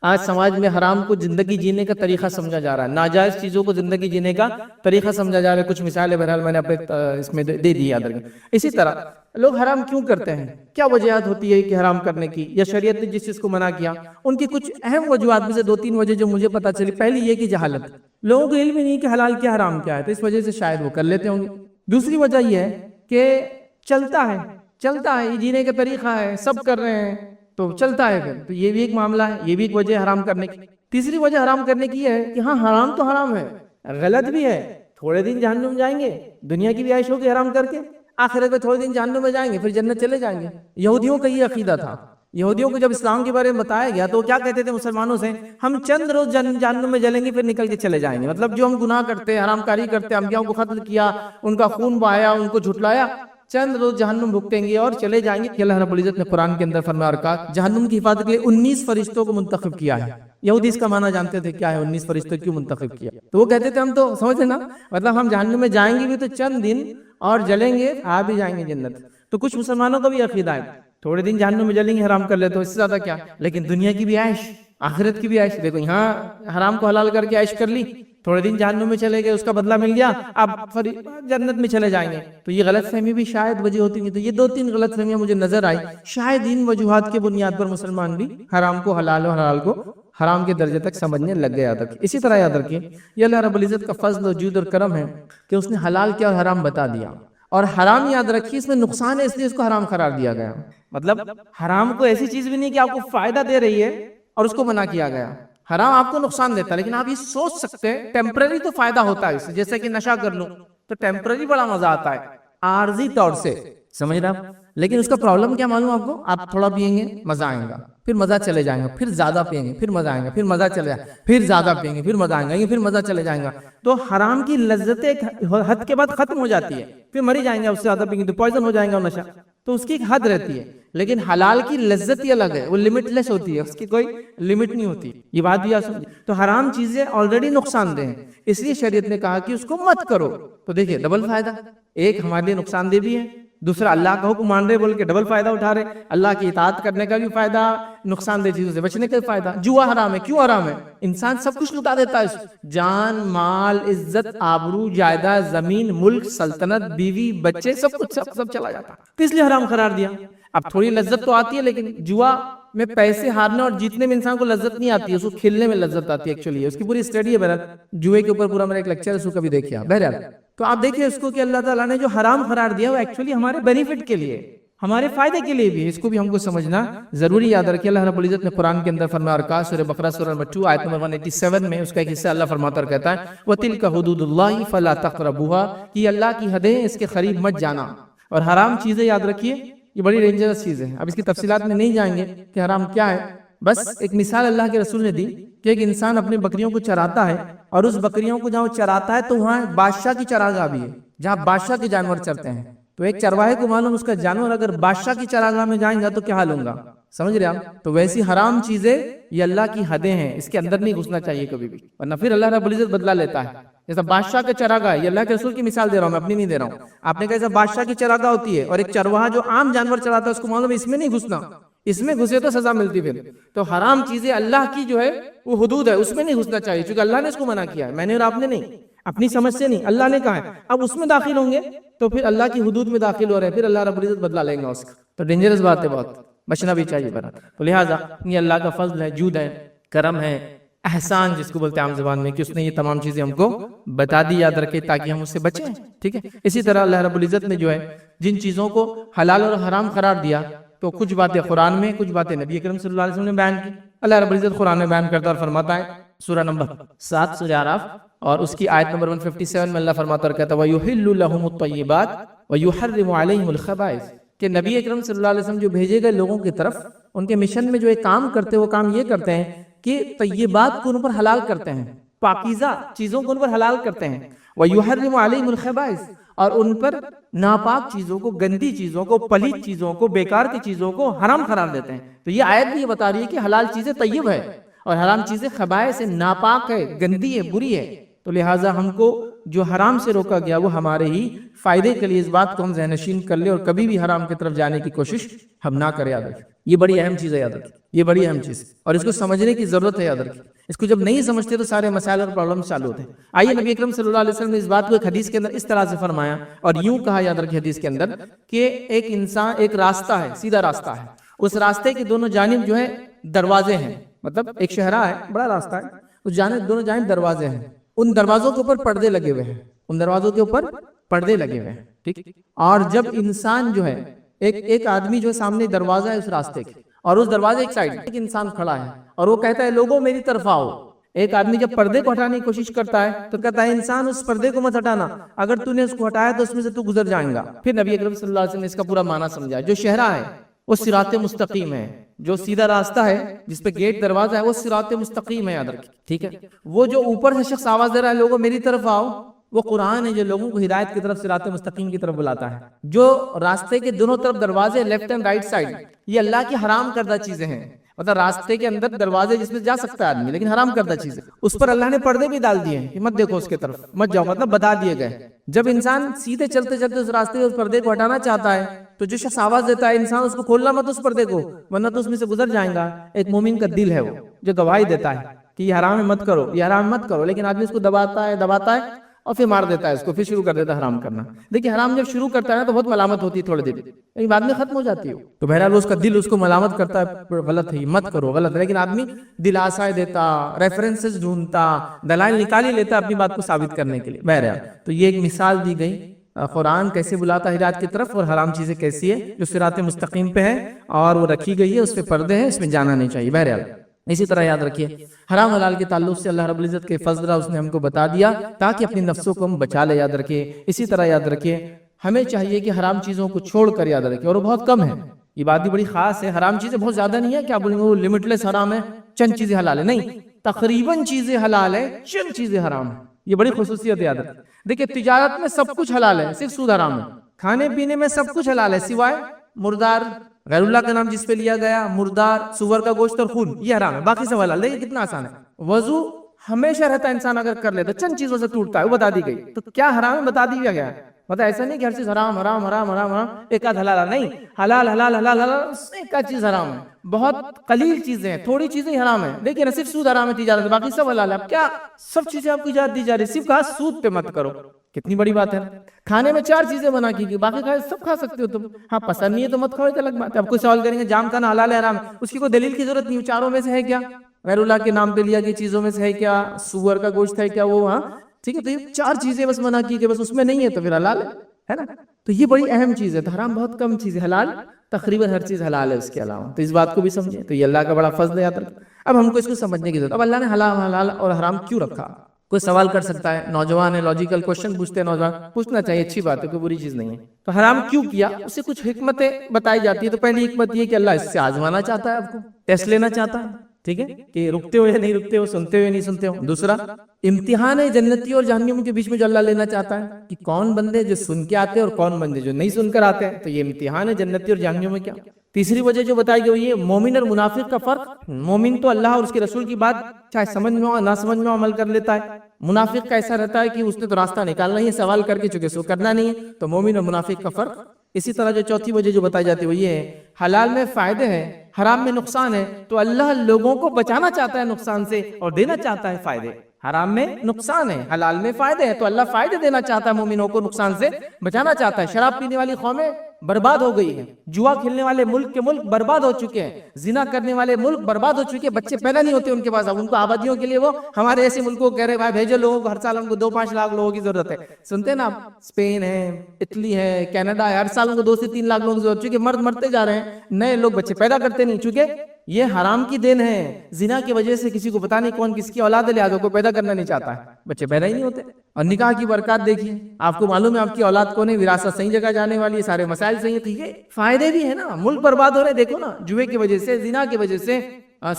آج سماج میں حرام کو زندگی جینے کا طریقہ سمجھا جا رہا ہے، ناجائز چیزوں کو زندگی جینے کا طریقہ سمجھا جا رہا ہے. کچھ مثالیں بہرحال میں نے اپنے اس میں دے دی یاد رکھیں. اسی طرح لوگ حرام کیوں کرتے ہیں، کیا وجوہات ہوتی ہے کہ حرام کرنے کی، یا شریعت نے جس چیز کو منع کیا ان کی کچھ اہم وجوہات میں سے 2-3 وجہ جو مجھے پتہ چلی. پہلی یہ کہ جہالت، لوگوں کو علم ہی نہیں کہ حلال کیا حرام کیا ہے، تو اس وجہ سے شاید وہ کر لیتے ہوں گے. دوسری وجہ یہ ہے کہ چلتا ہے یہ جینے کا طریقہ ہے، سب کر رہے ہیں تو چلتا ہے، پھر تو یہ بھی ایک معاملہ ہے، یہ بھی ایک وجہ ہے حرام کرنے کی. تیسری وجہ حرام کرنے کی ہے کہ ہاں حرام تو حرام ہے، غلط بھی ہے، تھوڑے دن جہنم میں جائیں گے، دنیا کی بھی عائش ہوگی حرام کر کے، آخرت میں تھوڑے دن جہنم میں جائیں گے، پھر جنت چلے جائیں گے. یہودیوں کا یہ عقیدہ تھا. یہودیوں کو جب اسلام کے بارے میں بتایا گیا تو وہ کیا کہتے تھے مسلمانوں سے، ہم چند روز جہنم میں جلیں گے پھر نکل کے چلے جائیں گے. مطلب جو ہم گناہ کرتے، حرام کاری کرتے، انبیاء کو قتل کیا، ان کا خون بہایا، ان کو جھٹلایا، چند روز جہنم بھگتیں گے اور چلے جائیں گے. اللہ رب العزت نے قرآن کے اندر فرمایا اور کہا جہنم کی حفاظت کے لیے 19 فرشتوں کو منتخب کیا ہے. یہودی اس کا معنی جانتے تھے کیا ہے، 19 فرشتوں کیوں منتخب کیا، تو وہ کہتے تھے ہم تو سمجھے نا، مطلب ہم جہنم میں جائیں گے بھی تو چند دن اور جلیں گے، آ بھی جائیں گے جنت. تو کچھ مسلمانوں کا بھی عقیدہ ہے تھوڑے دن جہنم میں جلیں گے حرام کر لیتے ہو، اس سے زیادہ کیا، لیکن دنیا کی بھی عائش، آخرت کی بھی عائش. دیکھو یہاں حرام کو حلال کر کے عائش کر لی، تھوڑے دن جہنم میں چلے گئے، اس کا بدلہ مل گیا، اب جنت میں چلے جائیں گے. تو یہ غلط فہمی بھی شاید وجہ ہوتی ہے. تو یہ 2-3 غلط فہمیاں مجھے نظر آئی، شاید ان وجوہات کی بنیاد پر مسلمان بھی حرام کو حلال اور حلال کو حرام کے درجے تک سمجھنے لگ گئے. یاد رکھیں. اسی طرح یاد رکھیں یہ اللہ رب العزت کا فضل و جود اور کرم ہے کہ اس نے حلال کیا اور حرام بتا دیا. اور حرام یاد رکھیے اس میں نقصان ہے، اس لیے اس کو حرام قرار دیا گیا. مطلب حرام کو ایسی چیز بھی نہیں کہ آپ کو فائدہ دے رہی ہے اور اس کو منع کیا گیا. حرام آپ کو نقصان دیتا ہے، لیکن آپ یہ سوچ سکتے ہیں ٹیمپرری تو فائدہ ہوتا ہے اس سے. جیسے کہ نشہ کر لوں تو ٹیمپرری بڑا مزہ آتا ہے، عارضی طور سے، سمجھ رہے آپ. لیکن اس کا پرابلم کیا معلوم آپ کو، آپ تھوڑا پیئیں گے مزہ آئے گا، پھر مزہ چلے جائیں گا، پھر زیادہ پیئیں گے پھر مزہ آئے گا، پھر مزہ چلے جائے گا، پھر زیادہ پیئیں گے پھر مزہ آئے گا، پھر مزہ چلے جائے گا. تو حرام کی لذت ایک حد کے بعد ختم ہو جاتی ہے، پھر مری جائیں گے، اس سے زیادہ پیئیں گے تو پوائزن ہو جائے گا نشہ. تو اس کی ایک حد رہتی ہے. لیکن حلال کی لذت ہی الگ ہے، وہ لمٹ لیس ہوتی ہے، اس کی کوئی لمٹ نہیں ہوتی. یہ بات بھی آپ سمجھیں. تو حرام چیزیں آلریڈی نقصان دہ ہیں، اس لیے شریعت نے کہا کہ اس کو مت کرو. تو دیکھیں ڈبل فائدہ، ایک ہمارے لیے نقصان دہ بھی ہے، دوسرا اللہ کا حکم مان رہے بول کے ڈبل فائدہ اٹھا رہے. اللہ کی اطاعت کرنے کا بھی فائدہ، نقصان دہ چیزوں سے بچنے کا بھی فائدہ. جوا حرام ہے، کیوں حرام ہے؟ انسان سب کچھ لٹا دیتا ہے، جان مال عزت آبرو جائیداد زمین ملک سلطنت بیوی بچے سب کچھ سب چلا جاتا، تو اس لیے حرام قرار دیا. اب تھوڑی لذت تو آتی ہے، لیکن جوا میں پیسے ہارنے اور جیتنے میں انسان کو لذت نہیں آتی ہے، اس کو کھیلنے میں لذت آتی ہے. ایکچولی اس کی پوری اسٹڈی ہے بہرحال، جوئے کے اوپر پورا میرا ایک لیکچر ہے، اس کو کبھی دیکھیا بہرحال. تو آپ دیکھیں اس کو کہ اللہ تعالیٰ نے جو حرام قرار دیا وہ ایکچولی ہمارے بینیفٹ کے لیے، ہمارے فائدے کے لیے بھی ہے. اس کو بھی ہم کو سمجھنا ضروری. یاد رکھیے اللہ رب العزت نے قرآن کے اندر فرمایا اور کہا سورہ بقرہ سورہ نمبر 2 آیت نمبر 187 میں اس کا ایک حصہ اللہ فرماتا اور کہتا ہے وَتِلْكَ حُدُودُ اللَّهِ فَلَا تَقْرَبُوهَا، کہ اللہ کی حدیں اس کے قریب مت جانا. اور حرام چیزیں یاد رکھیے یہ بڑی ڈینجرس چیز ہے. اب اس کی تفصیلات میں نہیں جائیں گے کہ حرام کیا ہے، بس ایک مثال اللہ کے رسول نے دی کہ ایک انسان اپنے بکریوں کو چراتا ہے، اور اس بکریوں کو جہاں وہ چراتا ہے تو وہاں بادشاہ کی چراگاہ بھی ہے جہاں بادشاہ کے جانور چرتے ہیں. تو ایک چرواہے کو معلوم اس کا جانور اگر بادشاہ کی چراگاہ میں جائیں گا تو کیا حال ہوگا، سمجھ رہے آپ. تو ویسی حرام چیزیں یہ اللہ کی حدیں ہیں، اس کے اندر نہیں گھسنا چاہیے کبھی بھی، ورنہ پھر اللہ رب العزت بدلہ لیتا ہے. جیسا بادشاہ کا چراگاہ ہے، یہ اللہ کے رسول کی مثال دے رہا ہوں میں، اپنی نہیں دے رہا ہوں. آپ نے کہا جیسا بادشاہ کی چراگاہ ہوتی ہے اور ایک چرواہا جو عام جانور چراتا ہے اس کو معلوم ہے اس میں نہیں گھسنا، اس میں گھسے تو سزا ملتی. پھر تو حرام چیزیں اللہ کی جو ہے وہ حدود ہے، اس میں نہیں گھسنا چاہیے، چونکہ اللہ نے اس کو منع کیا ہے، میں نے اور آپ نے نہیں، اپنی سمجھ سے نہیں، اللہ نے کہا ہے. اب اس میں داخل ہوں گے تو پھر اللہ کی حدود میں داخل ہو رہے ہیں، پھر اللہ رب العزت بدلا لیں گا اس کا. تو ڈینجرس بات ہے، بہت بچنا بھی چاہیے برا. تو لہٰذا یہ اللہ کا فضل ہے، جود ہے، کرم ہے، احسان جس کو بولتے ہیں عام زبان میں، کہ اس نے یہ تمام چیزیں ہم کو بتا دی. یاد رکھے تاکہ ہم اس سے بچیں. ٹھیک ہے. اسی طرح اللہ رب العزت نے جو ہے جن چیزوں کو حلال اور حرام قرار دیا تو کچھ باتیں قرآن میں، کچھ باتیں نبی اکرم صلی اللہ علیہ وسلم نے بیان کی. اللہ رب العزت قرآن میں بیان کرتا اور فرماتا ہے سورہ نمبر 7 سورہ اعراف اور اس کی آیت نمبر 157 میں اللہ فرماتا اور کہتا ہے وَيُحِلُّ لَهُمُ الطَّيِّبَاتِ وَيُحَرِّمُ عَلَيْهِمُ الْخَبَائِثَ، کہ نبی اکرم صلی اللہ علیہ وسلم جو بھیجے گئے لوگوں کی طرف ان کے مشن میں جو ایک کام کرتے وہ کام یہ کرتے ہیں کہ طیبات کو ان پر حلال کرتے ہیں، پاکیزہ چیزوں کو ان پر حلال کرتے ہیں. وَيُحَرِّمُ عَلَيْهِمُ الْخَبَائِثَ، اور ان پر ناپاک چیزوں کو، گندی چیزوں کو، پلیت چیزوں کو، بیکار کی چیزوں کو حرام قرار دیتے ہیں. تو یہ آیت بھی یہ بتا رہی ہے کہ حلال چیزیں طیب ہے اور حرام چیزیں خبائث سے ناپاک ہے، گندی ہے، بری ہے. تو لہٰذا ہم کو جو حرام سے روکا گیا وہ ہمارے ہی فائدے کے لیے، اس بات کو ہم ذہن نشین کر لیں اور کبھی بھی حرام کی طرف جانے کی کوشش ہم نہ کریں. یہ بڑی اہم چیز ہے، یاد رکھیے، یہ بڑی اہم چیز ہے اور اس کو سمجھنے کی ضرورت ہے، یاد رکھیے۔ اس کو جب نہیں سمجھتے تو سارے مسائل اور پرابلم چالو ہوتے ہیں۔ آئیے نبی اکرم صلی اللہ علیہ وسلم نے اس بات کو ایک حدیث کے اندر اس طرح سے فرمایا اور یوں کہا، یاد رکھیے حدیث کے اندر، کہ ایک انسان، ایک راستہ ہے، سیدھا راستہ ہے، اس راستے کے دونوں جانب جو ہے دروازے ہیں، مطلب ایک شہرا ہے، بڑا راستہ ہے، اس جانب دونوں جانب دروازے ہیں، ان دروازوں کے اوپر پردے لگے ہوئے ہیں، ان دروازوں کے اوپر پردے لگے ہوئے ہیں، ٹھیک۔ اور جب انسان جو ہے، ایک آدمی جو ہے سامنے دروازہ ہے اس راستے کے، اور اس دروازے ایک سائڈ ایک انسان کھڑا ہے اور وہ کہتا ہے لوگوں میری طرف آؤ۔ ایک آدمی جب پردے کو ہٹانے کی کوشش کرتا ہے تو کہتا ہے انسان اس پردے کو مت ہٹانا، اگر تو نے اس کو ہٹایا تو اس میں سے تو گزر جائیں گا۔ پھر نبی اکرم صلی اللہ علیہ وسلم نے اس کا پورا معنی سمجھا، جو شہرا ہے وہ صراط مستقیم ہے، جو سیدھا راستہ ہے جس پہ گیٹ دروازہ ہے وہ صراط مستقیم ہے، یاد رکھیے، ٹھیک ہے۔ وہ جو اوپر سے شخص آواز دے رہا ہے لوگوں میری طرف آؤ، وہ قرآن ہے جو لوگوں کو ہدایت کی طرف، صراط مستقیم کی طرف بلاتا ہے۔ جو راستے کے دونوں طرف دروازے، لیفٹ اینڈ رائٹ سائڈ، یہ اللہ کی حرام کردہ چیزیں ہیں، مطلب راستے کے اندر دروازے جس میں جا سکتا ہے آدمی لیکن حرام کردہ چیزیں، اس پر اللہ نے پردے بھی ڈال دیے ہیں کہ مت دیکھو اس کے طرف، مت جاؤ، مطلب بتا دیے گئے۔ جب انسان سیدھے چلتے چلتے اس راستے اس پردے کو ہٹانا چاہتا ہے تو جو شخص آواز دیتا ہے انسان اس کو کھولنا مت اس پردے کو ورنہ تو اس میں سے گزر جائیں گا۔ ایک مومن کا دل ہے وہ جو گواہی دیتا ہے کہ یہ حرام ہے مت کرو، یہ حرام مت کرو، لیکن آدمی اس کو دباتا ہے اور پھر مار دیتا ہے اس کو، پھر شروع کر دیتا ہے حرام کرنا۔ دیکھیے حرام جب شروع کرتا ہے نا تو بہت ملامت ہوتی ہے تھوڑے دیر، لیکن بعد میں ختم ہو جاتی ہے۔ تو بہرحال اس کا دل اس کو ملامت کرتا ہے غلط ہے مت کرو، غلط ہے، لیکن آدمی دل آسائے دیتا، ریفرنسز ڈھونڈتا، دلائل نکال ہی لیتا اپنی بات کو ثابت کرنے کے لیے۔ بہرحال تو یہ ایک مثال دی گئی، قرآن کیسے بلاتا ہے ہدایت کی طرف، اور حرام چیزیں کیسی ہے جو صراط مستقیم پہ ہے اور وہ رکھی گئی ہے، اس پہ پردے ہیں، اس میں جانا نہیں چاہیے۔ بہرحال اسی طرح یاد رکھیے حرام حلال کے تعلق سے اللہ رب العزت کے فضل اس نے ہم کو بتا دیا تاکہ اپنی نفسوں کو ہم بچا لے، یاد رکھیے۔ اسی طرح یاد رکھیے ہمیں چاہیے کہ حرام چیزوں کو چھوڑ کر، یاد رکھیے، اور وہ بہت کم ہے، یہ بات بھی بڑی خاص ہے، حرام چیزیں بہت زیادہ نہیں ہے، کیا بولیں گے وہ لمٹ لیس حرام ہے، چند چیزیں حلال ہے، نہیں، تقریباً چیزیں حلال ہے، چند چیزیں حرام ہے، یہ بڑی خصوصیت یاد رکھیے۔ دیکھیے تجارت میں سب کچھ حلال ہے، صرف سود حرام ہے، کھانے پینے میں سب کچھ حلال ہے سوائے مردار، غیر اللہ کا نام جس پہ لیا گیا، مردار، سور کا گوشت اور خون، یہ حرام ہے، باقی سب حلال۔ دیکھیے کتنا آسان ہے۔ وضو ہمیشہ رہتا ہے، انسان اگر کر لیتا چند چیزوں سے ٹوٹتا ہے، وہ بتا دی گئی، تو کیا حرام ہے بتا دیا گیا ہے، مطلب ایسا نہیں کہ ہر چیز حرام حرام حرام حرام حرام ایک آدھ حلال، نہیں، حلال حلال حلال حلال، ایک آدھ چیز حرام ہے، بہت قلیل چیزیں ہیں، تھوڑی چیزیں حرام ہیں، دیکھیے نا صرف سود حرام ہے تجارت، باقی سب حلال ہے۔ اب کیا سب چیزیں آپ کو اجازت دی جا رہی، صرف کہا سود پہ مت کرو، کتنی بڑی بات ہے۔ کھانے میں 4 چیزیں منع کی گئی، باقی سب کھا سکتے ہو تم، ہاں پسند نہیں ہے تو مت کھاؤ، یہ الگ بات ہے۔ اب کوئی سوال کریں گے جام کھانا حلال ہے حرام، اس کی کوئی دلیل کی ضرورت نہیں، 4 میں سے ہے کیا، غیر اللہ کے نام پہ لیا گئی چیزوں میں سے ہے کیا، سور کا گوشت ہے کیا، وہ ہاں ٹھیک ہے، تو یہ 4 چیزیں بس منع کی گئی، بس اس میں نہیں ہے تو پھر حلال ہے نا۔ تو یہ بڑی اہم چیز ہے، تو حرام بہت کم چیز ہے، حلال تقریباً ہر چیز حلال ہے اس کے علاوہ، تو اس بات کو بھی سمجھیں، تو یہ اللہ کا بڑا فضل ہے یاد رکھیں۔ اب ہم کو اس کو سمجھنے کی ضرورت، اب اللہ نے حلال اور حرام کیوں رکھا؟ کوئی سوال کر سکتا ہے، نوجوان ہے، لاجیکل کوشچن پوچھتے ہیں نوجوان، پوچھنا چاہیے، اچھی بات ہے، کوئی بری چیز نہیں ہے۔ تو حرام کیوں کیا، اس سے کچھ حکمتیں بتائی جاتی ہے۔ تو پہلی حکمت یہ کہ اللہ اس سے آزمانا چاہتا ہے، آپ کو ٹیسٹ لینا چاہتا ہے، ٹھیک ہے، کہ رکتے ہو یا نہیں رکتے ہو، سنتے ہو یا نہیں سنتے ہو۔ دوسرا امتحان ہے جنتی اور جہنمیوں کے بیچ میں جو اللہ لینا چاہتا ہے کہ کون بندے جو سن کے آتے ہیں اور کون بندے جو نہیں سن کر آتے ہیں، تو یہ امتحان ہے جنتی اور جہنمیوں میں کیا۔ تیسری وجہ جو بتائی گئی یہ مومن اور منافق کا فرق، مومن تو اللہ اور اس کے رسول کی بات چاہے سمجھ میں ہو نہ سمجھ میں عمل کر لیتا ہے، منافق کا ایسا رہتا ہے کہ اس نے تو راستہ نکالنا ہی ہے سوال کر کے، چونکہ سو کرنا نہیں ہے، تو مومن اور منافق کا فرق۔ اسی طرح جو چوتھی وجہ جو بتائی جاتی ہے وہ یہ ہے حلال میں فائدے ہیں، حرام میں نقصان ہے، تو اللہ لوگوں کو بچانا چاہتا ہے نقصان سے اور دینا چاہتا ہے فائدے۔ حرام میں نقصان ہے، حلال میں فائدے ہیں، تو اللہ فائدے دینا چاہتا ہے، مومنوں کو نقصان سے بچانا چاہتا ہے۔ شراب پینے والی قومیں برباد ہو گئی ہیں، جوا کھیلنے والے ملک کے ملک برباد ہو چکے ہیں، زنا کرنے والے ملک برباد ہو چکے ہیں، بچے پیدا نہیں ہوتے ان کے پاس، اب ان کو آبادیوں کے لیے وہ ہمارے ایسے ملکوں کو کہہ رہے بھائی بھیجو لوگوں کو، ہر سال ان کو 2-5 لاکھ لوگوں کی ضرورت ہے، سنتے ہیں نا آپ، اسپین ہے، اٹلی ہے، کینیڈا ہے، ہر سال ان کو 2 سے 3 لاکھ لوگوں کی ضرورت، چونکہ مرد مرتے جا رہے ہیں، نئے لوگ بچے پیدا کرتے نہیں، چونکہ یہ حرام کی دین ہے، زنا کی وجہ سے کسی کو پتہ نہیں کون کس کی اولاد لے آدھوں کو پیدا کرنا نہیں چاہتا ہے، بچے پیدا ہی نہیں ہوتے۔ اور نکاح کی برکات دیکھیے، آپ کو معلوم ہے آپ کی اولاد کو نہیں، وراثت صحیح جگہ جانے والی ہے، سارے مسائل صحیح ہیں، ٹھیک ہے، فائدے بھی ہیں نا، ملک برباد ہو رہے دیکھو نا، جوئے کی وجہ سے، زنا کی وجہ سے،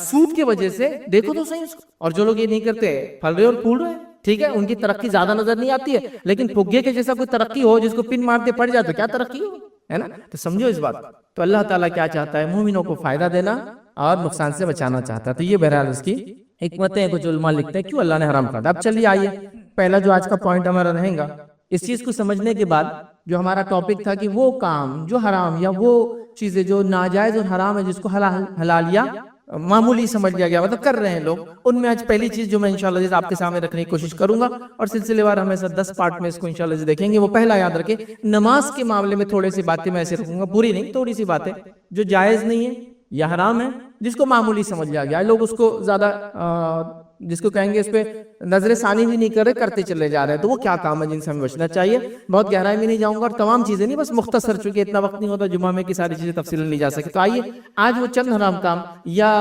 سود کی وجہ سے، دیکھو تو صحیح اس کو۔ اور جو لوگ یہ نہیں کرتے پھل رہے اور پھول رہے، ٹھیک ہے، ان کی ترقی زیادہ نظر نہیں آتی ہے، لیکن پھگے کے جیسا کوئی ترقی ہو جس کو پن مارتے پڑ جائے تو کیا ترقی ہو، ہے نا۔ تو سمجھو اس بات، تو اللہ تعالیٰ کیا چاہتا ہے، مومنوں کو فائدہ دینا اور نقصان سے بچانا چاہتا ہے، تو یہ بہرحال اس کی حکمتیں کچھ علماء لکھتے ہیں کیوں اللہ نے حرام کر دیا۔ اب چلیے آئیے پہلا جو آج کا پوائنٹ ہمارا رہے گا، اس چیز کو سمجھنے کے بعد جو ہمارا ٹاپک تھا کہ وہ کام جو حرام یا وہ چیزیں جو ناجائز اور حرام ہے جس کو حلال یا معمولی سمجھ لیا گیا مطلب کر رہے ہیں لوگ، ان میں آج پہلی چیز جو میں انشاءاللہ آپ کے سامنے رکھنے کی کوشش کروں گا اور سلسلے وار ہم ایسا 10 پارٹ میں اس کو انشاءاللہ دیکھیں گے، وہ پہلا یاد رکھیں نماز کے معاملے میں تھوڑے سی باتیں میں ایسے رکھوں گا، پوری نہیں تھوڑی سی باتیں جو جائز نہیں ہے یا حرام ہے جس کو معمولی سمجھ لیا گیا، لوگ اس کو زیادہ جس کو کہیں گے اس پہ نظر ثانی بھی نہیں کر رہے، کرتے چلے جا رہے ہیں، تو وہ کیا کام ہے جن سے ہمیں بچنا چاہیے. بہت گہرائی میں نہیں جاؤں گا اور تمام چیزیں نہیں، بس مختصر، چونکہ اتنا وقت نہیں ہوتا جمعہ میں کی ساری چیزیں تفصیل نہیں جا سکے. تو آئیے آج وہ چند حرام کام یا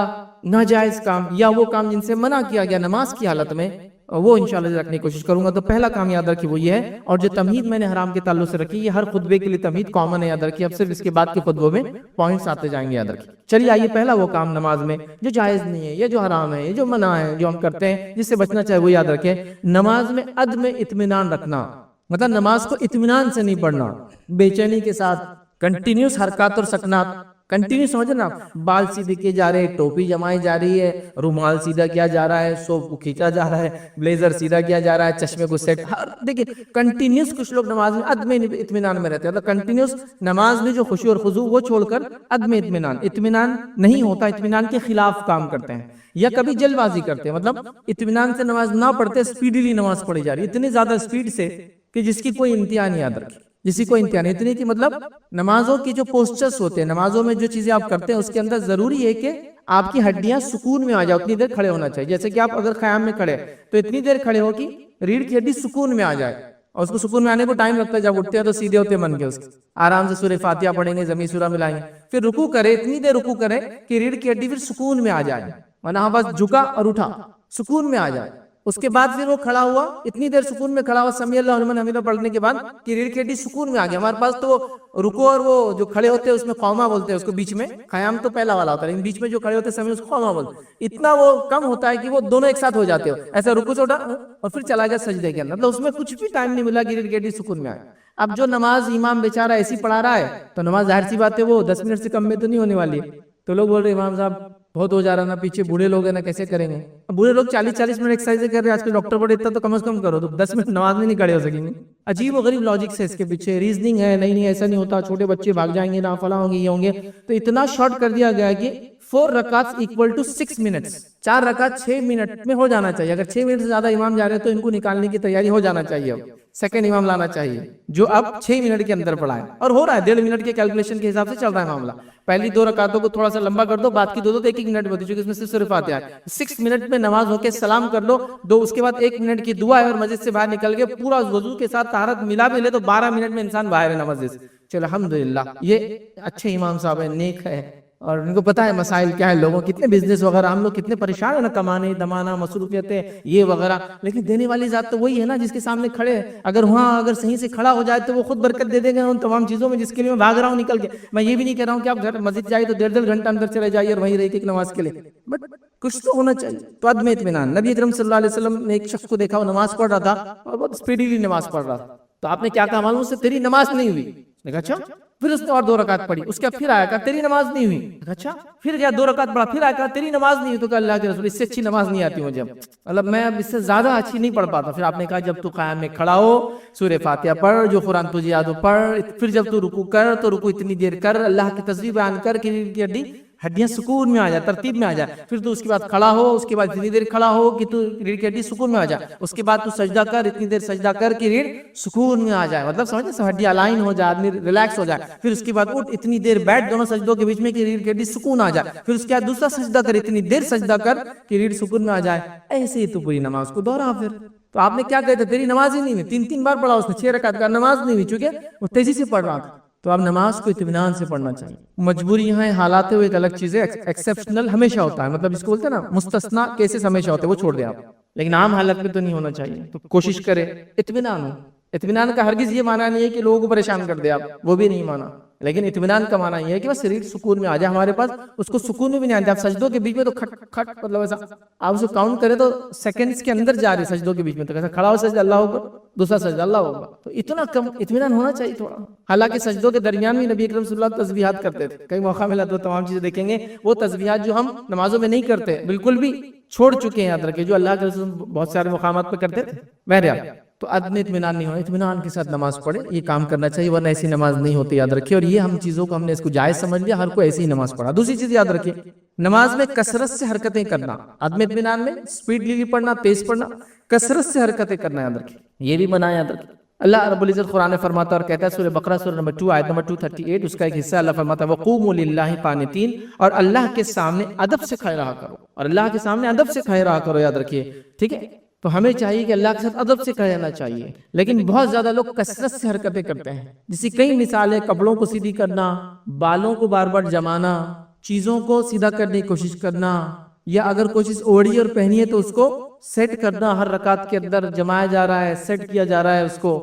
ناجائز کام یا وہ کام جن سے منع کیا گیا نماز کی حالت میں، وہ انشاءاللہ رکھنے کی کوشش کروں گا. تو پہلا کام یاد رکھیے وہ یہ ہے، اور جو تمہید میں نے حرام کے تعلق سے رکھی، یہ ہر خطبے کے لیے تمہید کامن ہے، یاد رکھیے. اب صرف اس کے بعد کے خطبوں میں پوائنٹس آتے جائیں گے، یاد رکھیے. چلیے آئیے پہلا وہ کام نماز میں جو جائز نہیں ہے، یہ جو حرام ہے، یہ جو منع ہے، جو ہم کرتے ہیں جس سے بچنا چاہے، وہ یاد رکھیں. نماز میں عدم اطمینان رکھنا، مطلب نماز کو اطمینان سے نہیں پڑھنا، بے چینی کے ساتھ کنٹینیوس حرکات اور سکنات، کنٹینیو سمجھ نا، بال سیدھے کیے جا رہے ہیں، ٹوپی جمائی جا رہی ہے، رومال سیدھا کیا جا رہا ہے، سوپ کو کھینچا جا رہا ہے، بلیزر سیدھا کیا جا رہا ہے، چشمے کو سیٹ، دیکھیں کنٹینیوس کچھ لوگ نماز میں عدم اطمینان میں رہتے ہیں. مطلب کنٹینیوس نماز میں جو خشوع اور خضوع وہ چھوڑ کر عدم اطمینان نہیں ہوتا، اطمینان کے خلاف کام کرتے ہیں یا کبھی جلد بازی کرتے ہیں. مطلب اطمینان سے نماز نہ پڑھتے، اسپیڈلی نماز پڑھی جا رہی ہے، اتنی زیادہ اسپیڈ سے کہ جس کی کوئی انتہا نہیں، یاد رکھیں جس کی کوئی انتہا نہیں. اتنی کہ مطلب نمازوں کی جو پوسچرز ہوتے ہیں، نمازوں میں جو چیزیں آپ کرتے ہیں اس کے اندر ضروری ہے کہ آپ کی ہڈیاں سکون میں آ جاؤ، اتنی دیر کھڑے ہونا چاہیے. جیسے کہ آپ اگر قیام میں کھڑے تو اتنی دیر کھڑے ہو کہ ریڑھ کی ہڈی سکون میں آ جائے، اور اس کو سکون میں آنے کو ٹائم لگتا ہے. جب اٹھتے ہیں تو سیدھے ہوتے من کے اس کے آرام سے سورہ فاتحہ پڑھیں گے، زمین سورہ ملائیں گے، پھر رکوع کرے، اتنی دیر رکوع کرے کہ ریڑھ کی ہڈی پھر سکون میں آ جائے، ورنہ بس جھکا اور اٹھا، سکون میں آ جائے. اس کے بعد پھر وہ کھڑا ہوا، اتنی دیر سکون میں کھڑا ہوا سمیع اللہ لمن حمیدہ پڑھنے کے بعد کہ ریڑھ کی ہڈی سکون میں آ گیا. ہمارے پاس تو وہ رکوع اور وہ جو کھڑے ہوتے ہیں اس میں قوما بولتے ہیں اس کو، بیچ میں قیام تو پہلا والا ہوتا ہے لیکن بیچ میں جو کھڑے ہوتے ہیں سمیع اس کو قوما بولتے ہیں. اتنا وہ کم ہوتا ہے کہ وہ دونوں ایک ساتھ ہو جاتے ہو، ایسا رکوع سے اٹھا اور پھر چلا گیا سجدے کے اندر. مطلب اس میں کچھ بھی ٹائم نہیں ملا کہ ریڑھ کی ہڈی سکون میں آئے. اب جو نماز امام بیچارہ ایسی پڑھا رہا ہے تو نماز ظاہر سی بات ہے وہ 10 منٹ سے کم میں تو نہیں ہونے والی ہے. تو لوگ بول رہے امام صاحب بہت ہو جا رہا نا، پیچھے بوڑھے لوگ ہیں نا، کیسے کریں گے؟ بوڑھے لوگ 40-40 منٹ ایکسرسائز کر رہے ہیں، آج کل ڈاکٹر بولے اتنا تو کم از کم کرو، تو 10 منٹ نماز میں نہیں کھڑے ہو سکیں گے. عجیب و غریب لاجکس ہے اس کے پیچھے، ریزننگ ہے. نہیں ایسا نہیں ہوتا، چھوٹے بچے بھاگ جائیں گے نا، فلاں ہوں گے، یہ ہوں گے. تو اتنا شارٹ کر دیا گیا کہ 4 رکعات equal to 6 منٹس، 4 رکعت 6 منٹ میں ہو جانا چاہیے. اگر 6 منٹ سے زیادہ امام جا رہے ہیں تو ان کو نکالنے کی تیاری ہو جانا چاہیے. اب سیکنڈ امام لانا چاہیے جو اب 6 منٹ کے اندر پڑھائے، اور ہو رہا ہے 1.5 منٹ کے کیلکولیشن کے حساب سے چل رہا ہے معاملہ. پہلی 2 رکعتوں کو تھوڑا سا لمبا کر دو، بعد کی 2 تو 1-1 منٹ میں ہوتی ہے، کیونکہ اس میں صرف سورہ فاتحہ ہے. 6 منٹ میں نماز ہو کے سلام کر لو، 2 اس کے بعد 1 منٹ کی دعا ہے، اور مسجد سے باہر نکل کے پورا وضو کے ساتھ طہارت ملا بھی لے تو 12 منٹ میں انسان باہر ہے مسجد سے. چلو الحمدللہ، یہ اچھے امام صاحب ہیں، نیک ہے، اور ان کو پتا ہے مسائل کیا ہے، لوگوں کتنے بزنس وغیرہ، ہم لوگ کتنے پریشان ہیں نا، کمانے دمانا، مصروفیتیں یہ وغیرہ، لیکن دینے والی ذات تو وہی ہے نا جس کے سامنے کھڑے ہیں. اگر وہاں اگر صحیح سے کھڑا ہو جائے تو وہ خود برکت دے دے گا ان تمام چیزوں میں جس کے لیے میں بھاگ رہا ہوں نکل کے. میں یہ بھی نہیں کہہ رہا ہوں کہ آپ گھر مسجد جائے تو 1.5 گھنٹہ اندر چلے جائیے اور وہیں رہے کہ نماز کے لیے، بٹ کچھ تو ہونا چاہیے. تو عدم اطمینان. نبی اکرم صلی اللہ علیہ وسلم نے ایک شخص کو دیکھا، وہ نماز پڑھ رہا تھا اور بہت اسپیڈلی نماز پڑھ رہا تھا. تو آپ نے کیا کہا معلوم؟ اس سے تیری نماز نہیں ہوئی. دیکھا اچھا. پھر اس نے اور 2 رکعت پڑھی، اس کے پھر آیا کہا تیری نماز نہیں ہوئی. اچھا. پھر گیا 2 رکعت پڑھا، پھر آیا کہا تیری نماز نہیں ہوئی. تو کہا اللہ کے رسول اس سے اچھی نماز نہیں آتی مجھے، مطلب میں اب اس سے زیادہ اچھی نہیں پڑھ پاتا. پھر آپ نے کہا جب تو قیام میں کھڑا ہو سورہ فاتحہ پڑھ، جو قرآن تجھے یاد ہو پڑھ، پھر جب تو رکوع کر تو رکوع اتنی دیر کر، اللہ کی تسبیح بیان کر کہ ہڈیاں سکون میں آ جائے، ترتیب میں آ جائے. پھر تو اس کے بعد کھڑا ہو، اس کے بعد اتنی دیر کھڑا ہو کہ تو ریڑھ کی ہڈی سکون میں آ جائے. اس کے بعد تو سجدہ کر، اتنی دیر سجدہ کر کہ ریڑھ سکون میں آ جائے، مطلب سمجھے سب ہڈی الائن ہو جائے، آدمی ریلیکس ہو جائے. پھر اس کے بعد اٹھ، اتنی دیر بیٹھ دونوں سجدوں کے بیچ میں کہ ریڑھ کی ہڈی سکون آ جائے. پھر اس کے بعد دوسرا سجدہ کر، اتنی دیر سجدہ کر کہ ریڑھ سکون میں آ جائے. ایسے ہی تو پوری نماز کو دوہرا. پھر تو آپ نے کیا کہتے تیری نماز ہی نہیں ہوئی. 3 بار پڑھا اس نے، 6 رکعت کا، نماز نہیں ہوئی چونکہ وہ تیزی سے پڑھ رہا تھا. تو اب نماز کو اطمینان سے پڑھنا چاہیے. مجبوری یہاں حالات وہ ایک الگ چیز ہے، ایکسیپشنل ہمیشہ ہوتا ہے، مطلب اس کو بولتے ہیں نا مستثنا کیسز ہمیشہ ہوتے ہیں، وہ چھوڑ دیں آپ، لیکن عام حالت میں تو نہیں ہونا چاہیے. تو کوشش کرے اطمینان ہو. اطمینان کا ہرگز یہ معنی نہیں ہے کہ لوگوں کو پریشان کر دے آپ، وہ بھی نہیں مانا. لیکن اطمینان کا معنی یہ ہے کہ بس ریڑھ سکون میں آ جائے. ہمارے پاس اس کو سکون میں بھی نہیں آتا. آپ سجدوں کے بیچ میں تو کھٹ کھٹ، مطلب ایسا آپ اسے کاؤنٹ کریں تو سیکنڈز کے اندر جا رہے سجدوں کے بیچ میں. تو کیسا کھڑا ہو سجدہ اللہ اکبر، دوسرا سجدہ اللہ اکبر، تو اتنا کم اطمینان ہونا چاہیے تھوڑا. حالانکہ سجدوں کے درمیان بھی نبی اکرم صلی اللہ علیہ وسلم تسبیحات کرتے تھے. کئی موقع ملا تو تمام چیزیں دیکھیں گے. وہ تسبیحات جو ہم نمازوں میں نہیں کرتے، بالکل بھی چھوڑ چکے ہیں، یاد رکھیں، جو اللہ کے رسول بہت سارے مقامات پہ کرتے تھے. بہرحال تو عدم اطمینان نہیں ہونا، اطمینان کے ساتھ نماز پڑھے، یہ کام کرنا چاہیے، ورنہ ایسی نماز نہیں ہوتی، یاد رکھیے۔ اور یہ ہم چیزوں کو ہم نے اس کو جائز سمجھ لیا، ہر کوئی ایسی ہی نماز پڑھا۔ دوسری چیز یاد رکھیے، نماز میں کثرت سے حرکتیں کرنا، عدم اطمینان میں اسپیڈلی پڑھنا، تیز پڑھنا، کثرت سے حرکتیں کرنا، یاد رکھیے، یہ بھی منع ہے، یاد رکھیے۔ اللہ رب العزت قرآن میں فرماتا ہے اور کہتا ہے، سورہ بقرہ سورہ نمبر 2 آیت نمبر 238، اس کا ایک حصہ اللہ فرماتا ہے وَقُومُوا لِلَّهِ قَانِتِينَ، اور اللہ کے سامنے ادب سے کھڑے رہا کرو، اور اللہ کے سامنے ادب سے کھڑے رہا کرو، یاد رکھیے، ٹھیک ہے۔ تو ہمیں چاہیے کہ اللہ کے ساتھ ادب سے کھڑے رہنا چاہیے، لیکن بہت زیادہ لوگ کثرت سے حرکتیں کرتے ہیں، جیسی کئی مثالیں، کپڑوں کو سیدھی کرنا، بالوں کو بار بار جمانا، چیزوں کو سیدھا کرنے کی کوشش کرنا، یا اگر کوئی چیز اوڑھی اور پہنی ہے تو اس کو سیٹ کرنا، ہر رکعت کے اندر جمایا جا رہا ہے، سیٹ کیا جا رہا ہے اس کو۔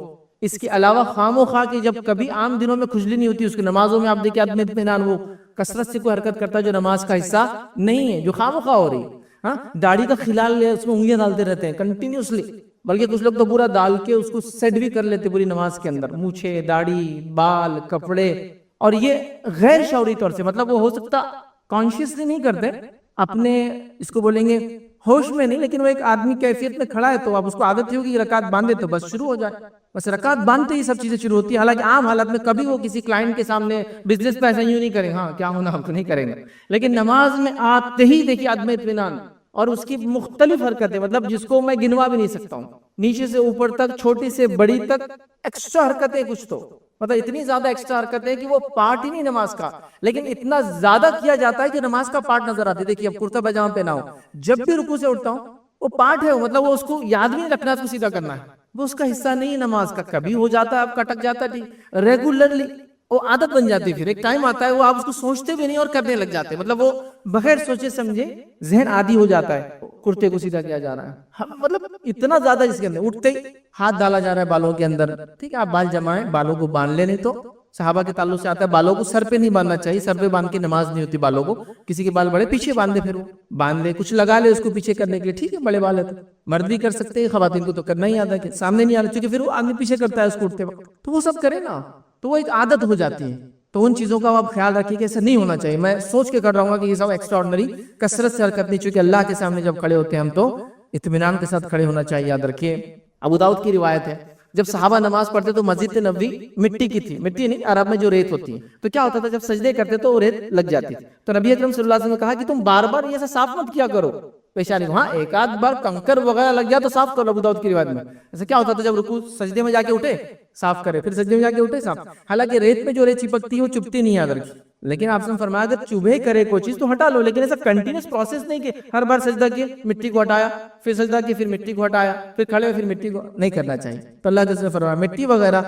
اس کے علاوہ خام و خواہ کی جب کبھی عام دنوں میں کھجلی نہیں ہوتی، اس کی نمازوں میں آپ دیکھیں عدم اطمینان، وہ کثرت سے کوئی حرکت کرتا ہے جو نماز کا حصہ نہیں ہے، جو خام و خواہ ہو رہی ہے، ہاں، داڑھی کا خلال لے اس میں انگلیاں ڈالتے رہتے ہیں کنٹینیوسلی، بلکہ کچھ لوگ تو پورا ڈال کے اس کو سیٹ بھی کر لیتے پوری نماز کے اندر، مونچھے، داڑھی، بال، کپڑے، اور یہ غیر شعوری طور سے، مطلب وہ ہو سکتا کانشیسلی نہیں کرتے، اپنے اس کو بولیں گے ہوش میں نہیں، لیکن وہ ایک آدمی کیفیت میں کھڑا ہے تو اب اس کو عادت ہوگی رکعت باندھے تو بس شروع ہو جائے، بس رکعت باندھتے ہی سب چیزیں شروع ہوتی ہیں۔ حالانکہ عام حالت میں کبھی وہ کسی کلائنٹ کے سامنے بزنس پہ ایسا یوں نہیں کریں، ہاں کیا ہونا آپ کو نہیں کریں گے، لیکن نماز میں آتے ہی دیکھیے عدم اطمینان، اور اس کی مختلف حرکتیں، مطلب جس کو میں گنوا بھی نہیں سکتا ہوں، نیچے سے اوپر تک، چھوٹی سے بڑی تک، ایکسٹرا حرکتیں کچھ تو، مطلب اتنی زیادہ ایکسٹرا حرکتیں ہیں کہ وہ پارٹ ہی نہیں نماز کا، لیکن اتنا زیادہ کیا جاتا ہے کہ نماز کا پارٹ نظر آتی ہے۔ دیکھیے اب کرتا پاجامہ پہنا ہو، جب بھی رکوع سے اٹھتا ہوں وہ پارٹ ہے، مطلب وہ اس کو یاد بھی نہیں رکھنا، اس کو سیدھا کرنا ہے، وہ اس کا حصہ نہیں ہے نماز کا، کبھی ہو جاتا ہے اب کٹک جاتا ہے، ٹھیک، ریگولرلی وہ عادت بن جاتی ہے، پھر ایک ٹائم آتا ہے وہ آپ اس کو سوچتے بھی نہیں اور کرنے لگ جاتے ہیں، مطلب وہ بغیر سوچے سمجھے ذہن عادی ہو جاتا ہے، کرتے کو سیدھا کیا جا رہا ہے، مطلب اتنا زیادہ اس کے اندر، اٹھتے ہی ہاتھ ڈالا جا رہا ہے بالوں کے اندر، ٹھیک ہے، آپ بال جمائیں، بالوں کو باندھ لیں، نہیں تو صحابہ کے تعلق سے آتا ہے بالوں کو سر پہ نہیں باندھنا چاہیے، سر پہ باندھ کے نماز نہیں ہوتی بالوں کو، کسی کے بال بڑے پیچھے باندھ دے، پھر وہ باندھ لے، کچھ لگا لے اس کو پیچھے کرنے کے لیے، ٹھیک ہے، بڑے بال ہے تو مرد بھی کر سکتے ہیں، خواتین کو تو کرنا ہی آتا ہے کہ سامنے نہیں آنا، چونکہ پھر وہ آدمی پیچھے کرتا ہے اس کو اٹھتے وقت، تو وہ سب کرے نا، تو وہ ایک عادت ہو جاتی ہے۔ تو ان چیزوں کا آپ خیال رکھیے کہ ایسا نہیں ہونا چاہیے، میں سوچ کے کر رہا ہوں کہ یہ سب ایکسٹرا آرڈنری کثرت سے حرکت نہیں، چونکہ اللہ کے سامنے جب کھڑے ہوتے ہیں ہم تو اطمینان کے ساتھ کھڑے ہونا چاہیے، یاد رکھیے۔ ابو داؤد کی روایت ہے، جب صحابہ نماز پڑھتے تو مسجد نبوی مٹی کی تھی، مٹی نہیں، عرب میں جو ریت ہوتی ہے، تو کیا ہوتا تھا جب سجدے کرتے تو وہ ریت لگ جاتی تھی، تو نبی اکرم صلی اللہ علیہ وسلم نے کہا کہ تم بار بار یہ صاف مت کیا کرو پیشانی کو، ہاں ایک آدھ بار کنکر وغیرہ لگ گیا تو صاف کرو۔ ابو داؤد کی روایت میں ایسا کیا ہوتا تھا جب رکوع سجدے میں جا کے اٹھے صاف کرے، پھر سجدے میں جا کے اٹھے صاف، حالانکہ ریت میں جو ریت چپکتی ہے وہ چپتی نہیں، یاد رکھیے، لیکن آپ نے فرمایا اگر چوبھے کرے کوئی چیز تو ہٹا لو، لیکن ایسا کنٹینیوس پروسیس نہیں کہ ہر بار سجدہ کیے مٹی کو ہٹایا، پھر سجدہ کیے پھر مٹی کو ہٹایا، پھر کھڑے ہوئے پھر مٹی کو، نہیں کرنا چاہیے۔ تو اللہ کے فرمایا مٹی وغیرہ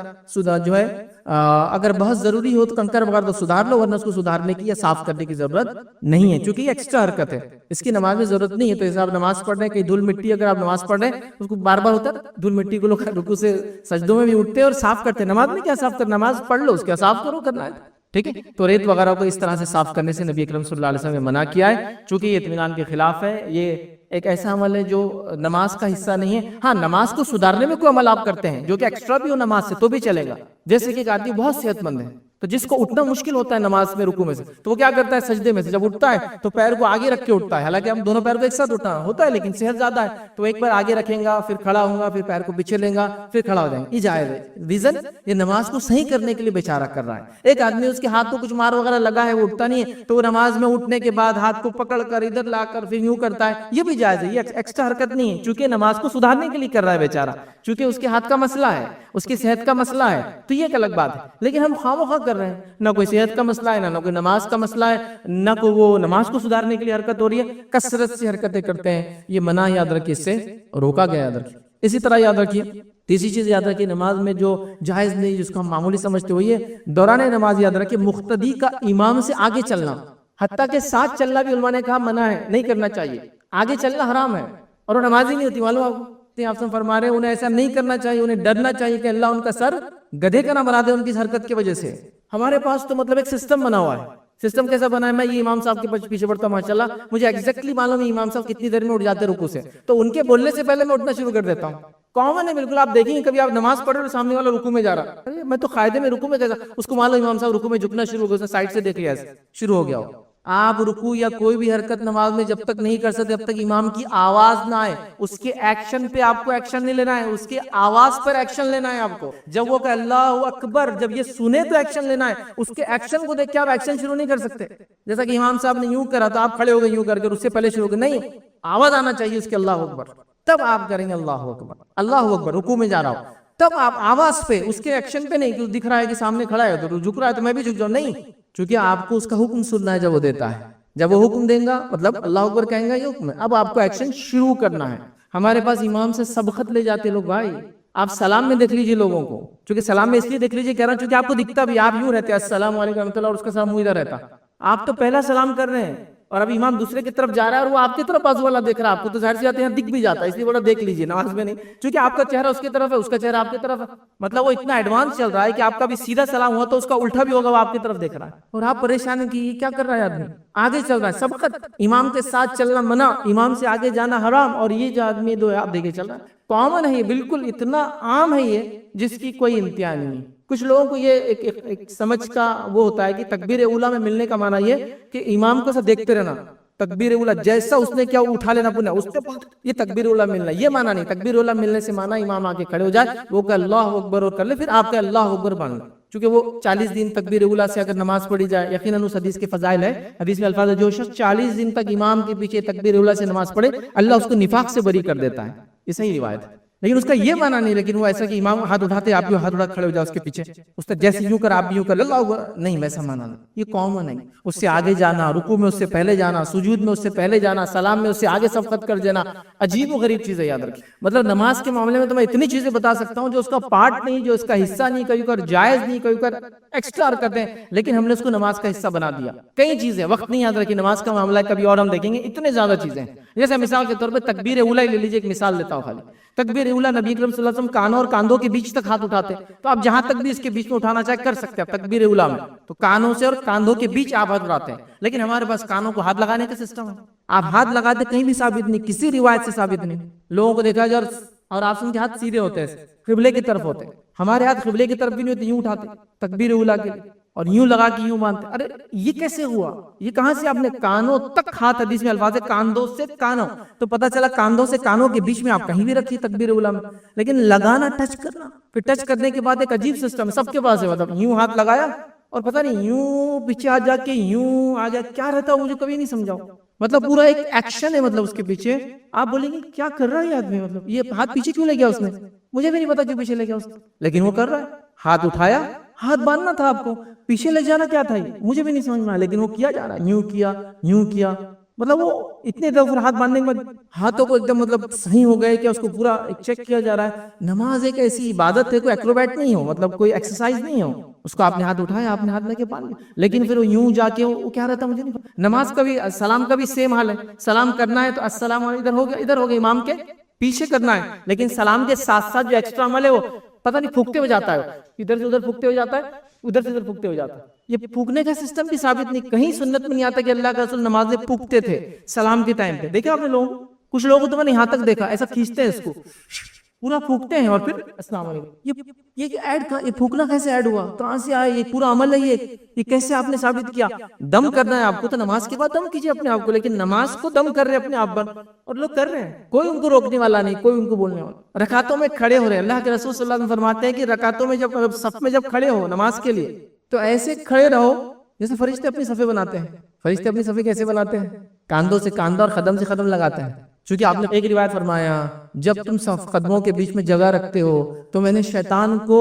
جو ہے اگر بہت ضروری ہو تو کنکر وغیرہ تو سدھار لو، ورنہ اس کو سدھارنے کی یا صاف کرنے کی ضرورت نہیں ہے، کیونکہ یہ ایکسٹرا حرکت ہے، اس کی نماز میں ضرورت نہیں ہے۔ تو جیسے آپ نماز پڑھ رہے ہیں، کہیں دھول مٹی اگر آپ نماز پڑھ رہے ہیں اس کو بار بار ہوتا ہے، دھول مٹی کو لوگ رکوع سے سجدوں میں بھی اٹھتے اور صاف کرتے ہیں، نماز میں کیا صاف کرنا، نماز پڑھ لو اس کا صاف کرو، کرنا ہے، ٹھیک ہے۔ تو ریت وغیرہ کو اس طرح سے صاف کرنے سے نبی اکرم صلی اللہ علیہ وسلم نے منع کیا ہے، چونکہ یہ اطمینان کے خلاف ہے، یہ ایک ایسا عمل ہے جو نماز کا حصہ نہیں ہے۔ ہاں نماز کو سدھارنے میں کوئی عمل آپ کرتے ہیں جو کہ ایکسٹرا بھی ہو نماز سے تو بھی چلے گا، جیسے کہ ایک آدمی بہت صحت مند ہے تو جس کو اٹھنا مشکل ہوتا ہے نماز میں رکوع میں سے، تو وہ کیا کرتا ہے سجدے میں سے جب اٹھتا ہے تو پیر کو آگے رکھ کے اٹھتا ہے، حالانکہ ہم دونوں پیر کو ایک ساتھ اٹھنا ہوتا ہے لیکن صحت زیادہ ہے تو ایک بار آگے رکھیں گا، پھر کھڑا ہوں گا، پھر پیر کو پیچھے لیں گا، پھر کھڑا ہو جائیں گے، یہ جائز ہے۔ ریزن یہ نماز کو صحیح کرنے کے لیے بیچارہ کر رہا ہے۔ ایک آدمی اس کے ہاتھ کو کچھ مار وغیرہ لگا ہے وہ اٹھتا نہیں ہے تو وہ نماز میں اٹھنے کے بعد ہاتھ کو پکڑ کر ادھر لا کر پھر یوں کرتا ہے، یہ بھی جائز ہے، یہ ایکسٹرا حرکت نہیں ہے، چونکہ نماز کو سدھارنے کے لیے کر رہا ہے بیچارہ، چونکہ اس کے ہاتھ کا مسئلہ ہے، اس کی صحت کا مسئلہ ہے، تو یہ ایک الگ بات ہے۔ لیکن ہم خواہ مخواہ کر رہے ہیں، نہ کوئی صحت کا مسئلہ ہے، نہ کوئی نماز کا مسئلہ ہے، نہ کوئی وہ نماز کو سدھارنے کے لیے حرکت ہو رہی ہے، کثرت سے حرکتیں کرتے ہیں، یہ منع یاد رکھیے، اس سے روکا گیا، یاد رکھیے۔ اسی طرح یاد رکھیے تیسری چیز یاد رکھیے، نماز میں جو جائز نہیں جس کو ہم معمولی سمجھتے ہوئے دوران نماز یاد رکھیے مقتدی کا امام سے آگے چلنا، حتیٰ کہ ساتھ چلنا بھی علماء نے کہا منع ہے، نہیں کرنا چاہیے، آگے چلنا حرام ہے، اور وہ نماز ہی نہیں ہوتی، معلوم آپ سے فرما رہے ہیں انہیں ایسا نہیں کرنا چاہیے، انہیں ڈرنا چاہیے کہ اللہ ان کا سر گدھے کا نہ بنا دے ان کی حرکت کی وجہ سے۔ ہمارے پاس تو مطلب ایک سسٹم بنا ہوا ہے، سسٹم کیسا بنا ہے، میں یہ امام صاحب کے پیچھے پڑتا ہوں ماشاءاللہ، مجھے ایگزیکٹلی معلوم ہے امام صاحب کتنی دیر میں اٹھ جاتے ہیں رکوع سے، تو ان کے بولنے سے پہلے میں اٹھنا شروع کر دیتا ہوں، کامن ہے بالکل۔ آپ دیکھیں گے کبھی آپ نماز پڑھ رہے ہو سامنے والا رکوع میں جا رہا ہے، میں تو قاعدے میں رکوع میں کیسا، اس کو معلوم امام صاحب رکوع میں جھکنا شروع ہو گیا، اس نے سائڈ سے دیکھ لیا، شروع ہو گیا ہو، آپ رکوع یا کوئی بھی حرکت نماز میں جب تک نہیں کر سکتے جب تک امام کی آواز نہ آئے. اس کے ایکشن پہ آپ کو ایکشن نہیں لینا ہے, اس کے آواز پر ایکشن لینا ہے آپ کو. جب وہ کہ اللہ اکبر جب یہ سنے تو ایکشن لینا ہے, اس کے ایکشن کو دیکھ کے آپ ایکشن شروع نہیں کر سکتے. جیسا کہ امام صاحب نے یوں کرا تو آپ کھڑے ہو گئے یوں کر کے, اس سے پہلے شروع ہو گئے. نہیں, آواز آنا چاہیے اس کے اللہ اکبر, تب آپ کریں گے اللہ اکبر. اللہ اکبر رکوع میں جا رہا ہوں تب آپ آواز پہ, اس کے ایکشن پہ نہیں کہ دکھ رہا ہے کہ سامنے کھڑا ہے تو جھک رہا ہے تو میں بھی جھک جاؤں. نہیں, چونکہ آپ کو اس کا حکم سننا ہے. جب وہ دیتا ہے, جب وہ حکم دیں گا مطلب اللہ اکبر کہیں گا یہ حکم ہے, اب آپ کو ایکشن شروع کرنا ہے. ہمارے پاس امام سے سبقت لے جاتے لوگ بھائی. آپ سلام میں دیکھ لیجئے لوگوں کو, چونکہ سلام میں اس لیے دیکھ لیجئے کہہ رہا ہوں چونکہ آپ کو دکھتا بھی, آپ یوں رہتے ہیں السلام علیکم ورحمۃ اللہ اور اس کا سلام ادھر رہتا. آپ تو پہلا سلام کر رہے ہیں اور اب امام دوسرے کی طرف جا رہا ہے اور وہ آپ کی طرف بازو والا دیکھ رہا ہے. آپ کو تو ظاہر سی بات ہے دکھ بھی جاتا ہے, اس لیے بولا دیکھ لیجئے نماز میں نہیں, چونکہ آپ کا چہرہ اس کی طرف ہے, اس کا چہرہ آپ کی طرف ہے. مطلب وہ اتنا ایڈوانس چل رہا ہے کہ آپ کا بھی سیدھا سلام ہوا تو اس کا الٹا بھی ہوگا, وہ آپ کی طرف دیکھ رہا ہے اور آپ پریشان ہیں کہ یہ کیا کر رہا ہے آدمی. آگے چل رہا ہے سبقت, امام کے ساتھ چلنا منع, امام سے آگے جانا حرام, اور یہ جو آدمی دو آپ دیکھے چل رہا ہے. کامن ہے یہ, بالکل اتنا عام ہے یہ جس کی کوئی انتہا نہیں. کچھ لوگوں کو یہ ایک سمجھ کا وہ ہوتا ہے کہ تکبیر اولیٰ میں ملنے کا معنی یہ کہ امام کو سب دیکھتے رہنا. تکبیر اولیٰ جیسا اس نے کیا اٹھا لینا پونا اس کے بعد یہ تکبیر اولیٰ ملنا, یہ معنی نہیں. تکبیر اولیٰ ملنے سے معنی امام آگے کھڑے ہو جائے, وہ کہ اللہ اکبر اور کر لے, پھر آپ کا اللہ اکبر باندھ لیں. چونکہ وہ 40 دن تکبیر اولیٰ سے اگر نماز پڑھی جائے, یقیناً اس حدیث کے فضائل ہے. حدیث میں الفاظ ہے جو شخص 40 دن تک امام کے پیچھے تکبیر اولیٰ سے نماز پڑھے اللہ اس کو نفاق سے بری کر دیتا ہے. یہ صحیح روایت ہے, لیکن اس کا یہ معنی نہیں. لیکن وہ ایسا کہ امام ہاتھ اٹھاتے آپ بھی ہاتھ اٹھا کھڑے ہو جاؤ اس کے پیچھے, اس طرح جیسے یوں کر آپ بھی یوں کر اللہ اکبر, نہیں ویسا معنی نہیں. یہ کامن ہے. اس سے آگے جانا, رکوع میں اس سے پہلے جانا, سجود میں اس سے پہلے جانا, سلام میں اس سے آگے سبقت کر دینا, عجیب و غریب چیزیں یاد رکھیں. مطلب نماز کے معاملے میں تو میں اتنی چیزیں بتا سکتا ہوں جو اس کا پارٹ نہیں, جو اس کا حصہ نہیں, کبھی کبھار جائز نہیں, کبھی کبھار ایکسٹرا کرتے ہیں, لیکن ہم نے اس کو نماز کا حصہ بنا دیا. کئی چیزیں وقت نہیں یاد رکھی, نماز کا معاملہ کبھی اور ہم دیکھیں گے, اتنے زیادہ چیزیں ہیں. جیسے مثال کے طور پہ تکبیر اولیٰ لے لیجیے, ایک مثال دیتا ہوں خالی. تکبیر اولیٰ نبی اکرم صلی اللہ علیہ وسلم کانوں اور کاندھوں کے بیچ تک ہاتھ اٹھاتے, تو آپ جہاں تک بھی اس کے بیچ میں اٹھانا چاہے کر سکتے ہیں. تکبیر اولیٰ میں تو کانوں سے اور کاندھوں کے بیچ آپ ہاتھ اٹھاتے ہیں, لیکن ہمارے پاس کانوں کو ہاتھ لگانے کا سسٹم ہے. آپ ہاتھ لگاتے کہیں بھی ثابت نہیں, کسی روایت سے ثابت نہیں. لوگوں کو دیکھا جائے اور آپ ان کے ہاتھ سیدھے ہوتے ہیں, قبلے کی طرف ہوتے ہیں. ہمارے ہاتھ قبلے کی طرف بھی نہیں ہوتے, یوں اٹھاتے تکبیر اولیٰ کے لیے اور یوں لگا کے یوں باندھتے. ارے یہ کیسے ہوا, یہ کہاں سے آپ نے کانوں تک ہاتھ, حدیث میں الفاظ ہے کاندھوں سے کانوں, تو پتہ چلا کاندھوں سے کانوں کے بیچ میں آپ کہیں بھی رکھیے تکبیر اولیٰ میں. لیکن لگانا, ٹچ کرنا, پھر ٹچ کرنے کے بعد ایک عجیب سسٹم سب کے پاس ہے. مطلب یوں ہاتھ لگایا اور پتہ نہیں یوں پیچھے آ جا کے یوں آ گیا, کیا رہتا ہے مجھے کبھی نہیں سمجھاؤ. مطلب پورا ایک ایکشن ہے, مطلب اس کے پیچھے آپ بولیں گے کیا کر رہا ہے یہ آدمی, مطلب یہ ہاتھ پیچھے کیوں لے گیا اس نے, مجھے بھی نہیں پتا کیوں پیچھے لے گیا اس نے, لیکن وہ کر رہا ہے. ہاتھ اٹھایا, ہاتھ باندھنا تھا آپ کو, پیچھے لے جانا کیا تھا, مجھے بھی نہیں سمجھ میں آیا, لیکن وہ کیا جا رہا ہے, یوں کیا یوں کیا. مطلب وہ اتنے دفعہ ہاتھ باندھنے کے بعد ہاتھوں کو ایک دم مطلب صحیح ہو گئے کہ اس کو پورا چیک کیا جا رہا ہے. نماز ایک ایسی عبادت ہے, کوئی ایکروبیٹ نہیں ہو, مطلب کوئی ایکسرسائز نہیں ہو. اس کو آپ نے ہاتھ اٹھایا, آپ نے ہاتھ لے کے باندھ لیا, لیکن پھر وہ یوں جا کے وہ کیا رہتا مجھے نہیں پتا. نماز کا بھی, سلام کا بھی سیم حال ہے. سلام کرنا ہے تو السلام علیکم ادھر ہو گیا امام کے پیچھے کرنا ہے, لیکن سلام کے ساتھ ساتھ جو ایکسٹرا عمل ہے وہ پتہ نہیں پھونکتے ہو جاتا ہے, ادھر سے ادھر پھونکتے ہو جاتا ہے, ادھر سے ادھر پھونکتے ہو جاتا ہے. یہ پھونکنے کا سسٹم بھی ثابت نہیں, کہیں سنت میں نہیں آتا کہ اللہ کا رسول نماز میں پھونکتے تھے سلام کے ٹائم پہ. دیکھا آپ نے لوگ, کچھ لوگوں کو تو میں نے یہاں تک دیکھا ایسا کھینچتے ہیں اس کو, پورا پھونکتے ہیں اور پھر السلام علیکم. یہ ایڈ کا, یہ پھونکنا کیسے ایڈ ہوا, کہاں سے آیا, یہ پورا عمل ہے, یہ کیسے آپ نے ثابت کیا. دم کرنا ہے آپ کو تو نماز کے بعد دم کیجیے اپنے آپ کو, لیکن نماز کو دم کر رہے ہیں اپنے آپ پر, اور لوگ کر رہے ہیں, کوئی ان کو روکنے والا نہیں, کوئی ان کو بولنے والا. رکعتوں میں کھڑے ہو رہے ہیں, اللہ کے رسول صلی اللہ علیہ وسلم فرماتے ہیں کہ رکعتوں میں جب صف میں جب کھڑے ہو نماز کے لیے تو ایسے کھڑے رہو جیسے فرشتے اپنی صفیں بناتے ہیں. فرشتے اپنی صفیں کیسے بناتے ہیں, کاندھوں سے کاندھا اور قدم سے قدم لگاتے ہیں. چونکہ آپ نے ایک روایت فرمایا جب تم قدموں کے بیچ میں جگہ رکھتے ہو تو میں نے شیطان کو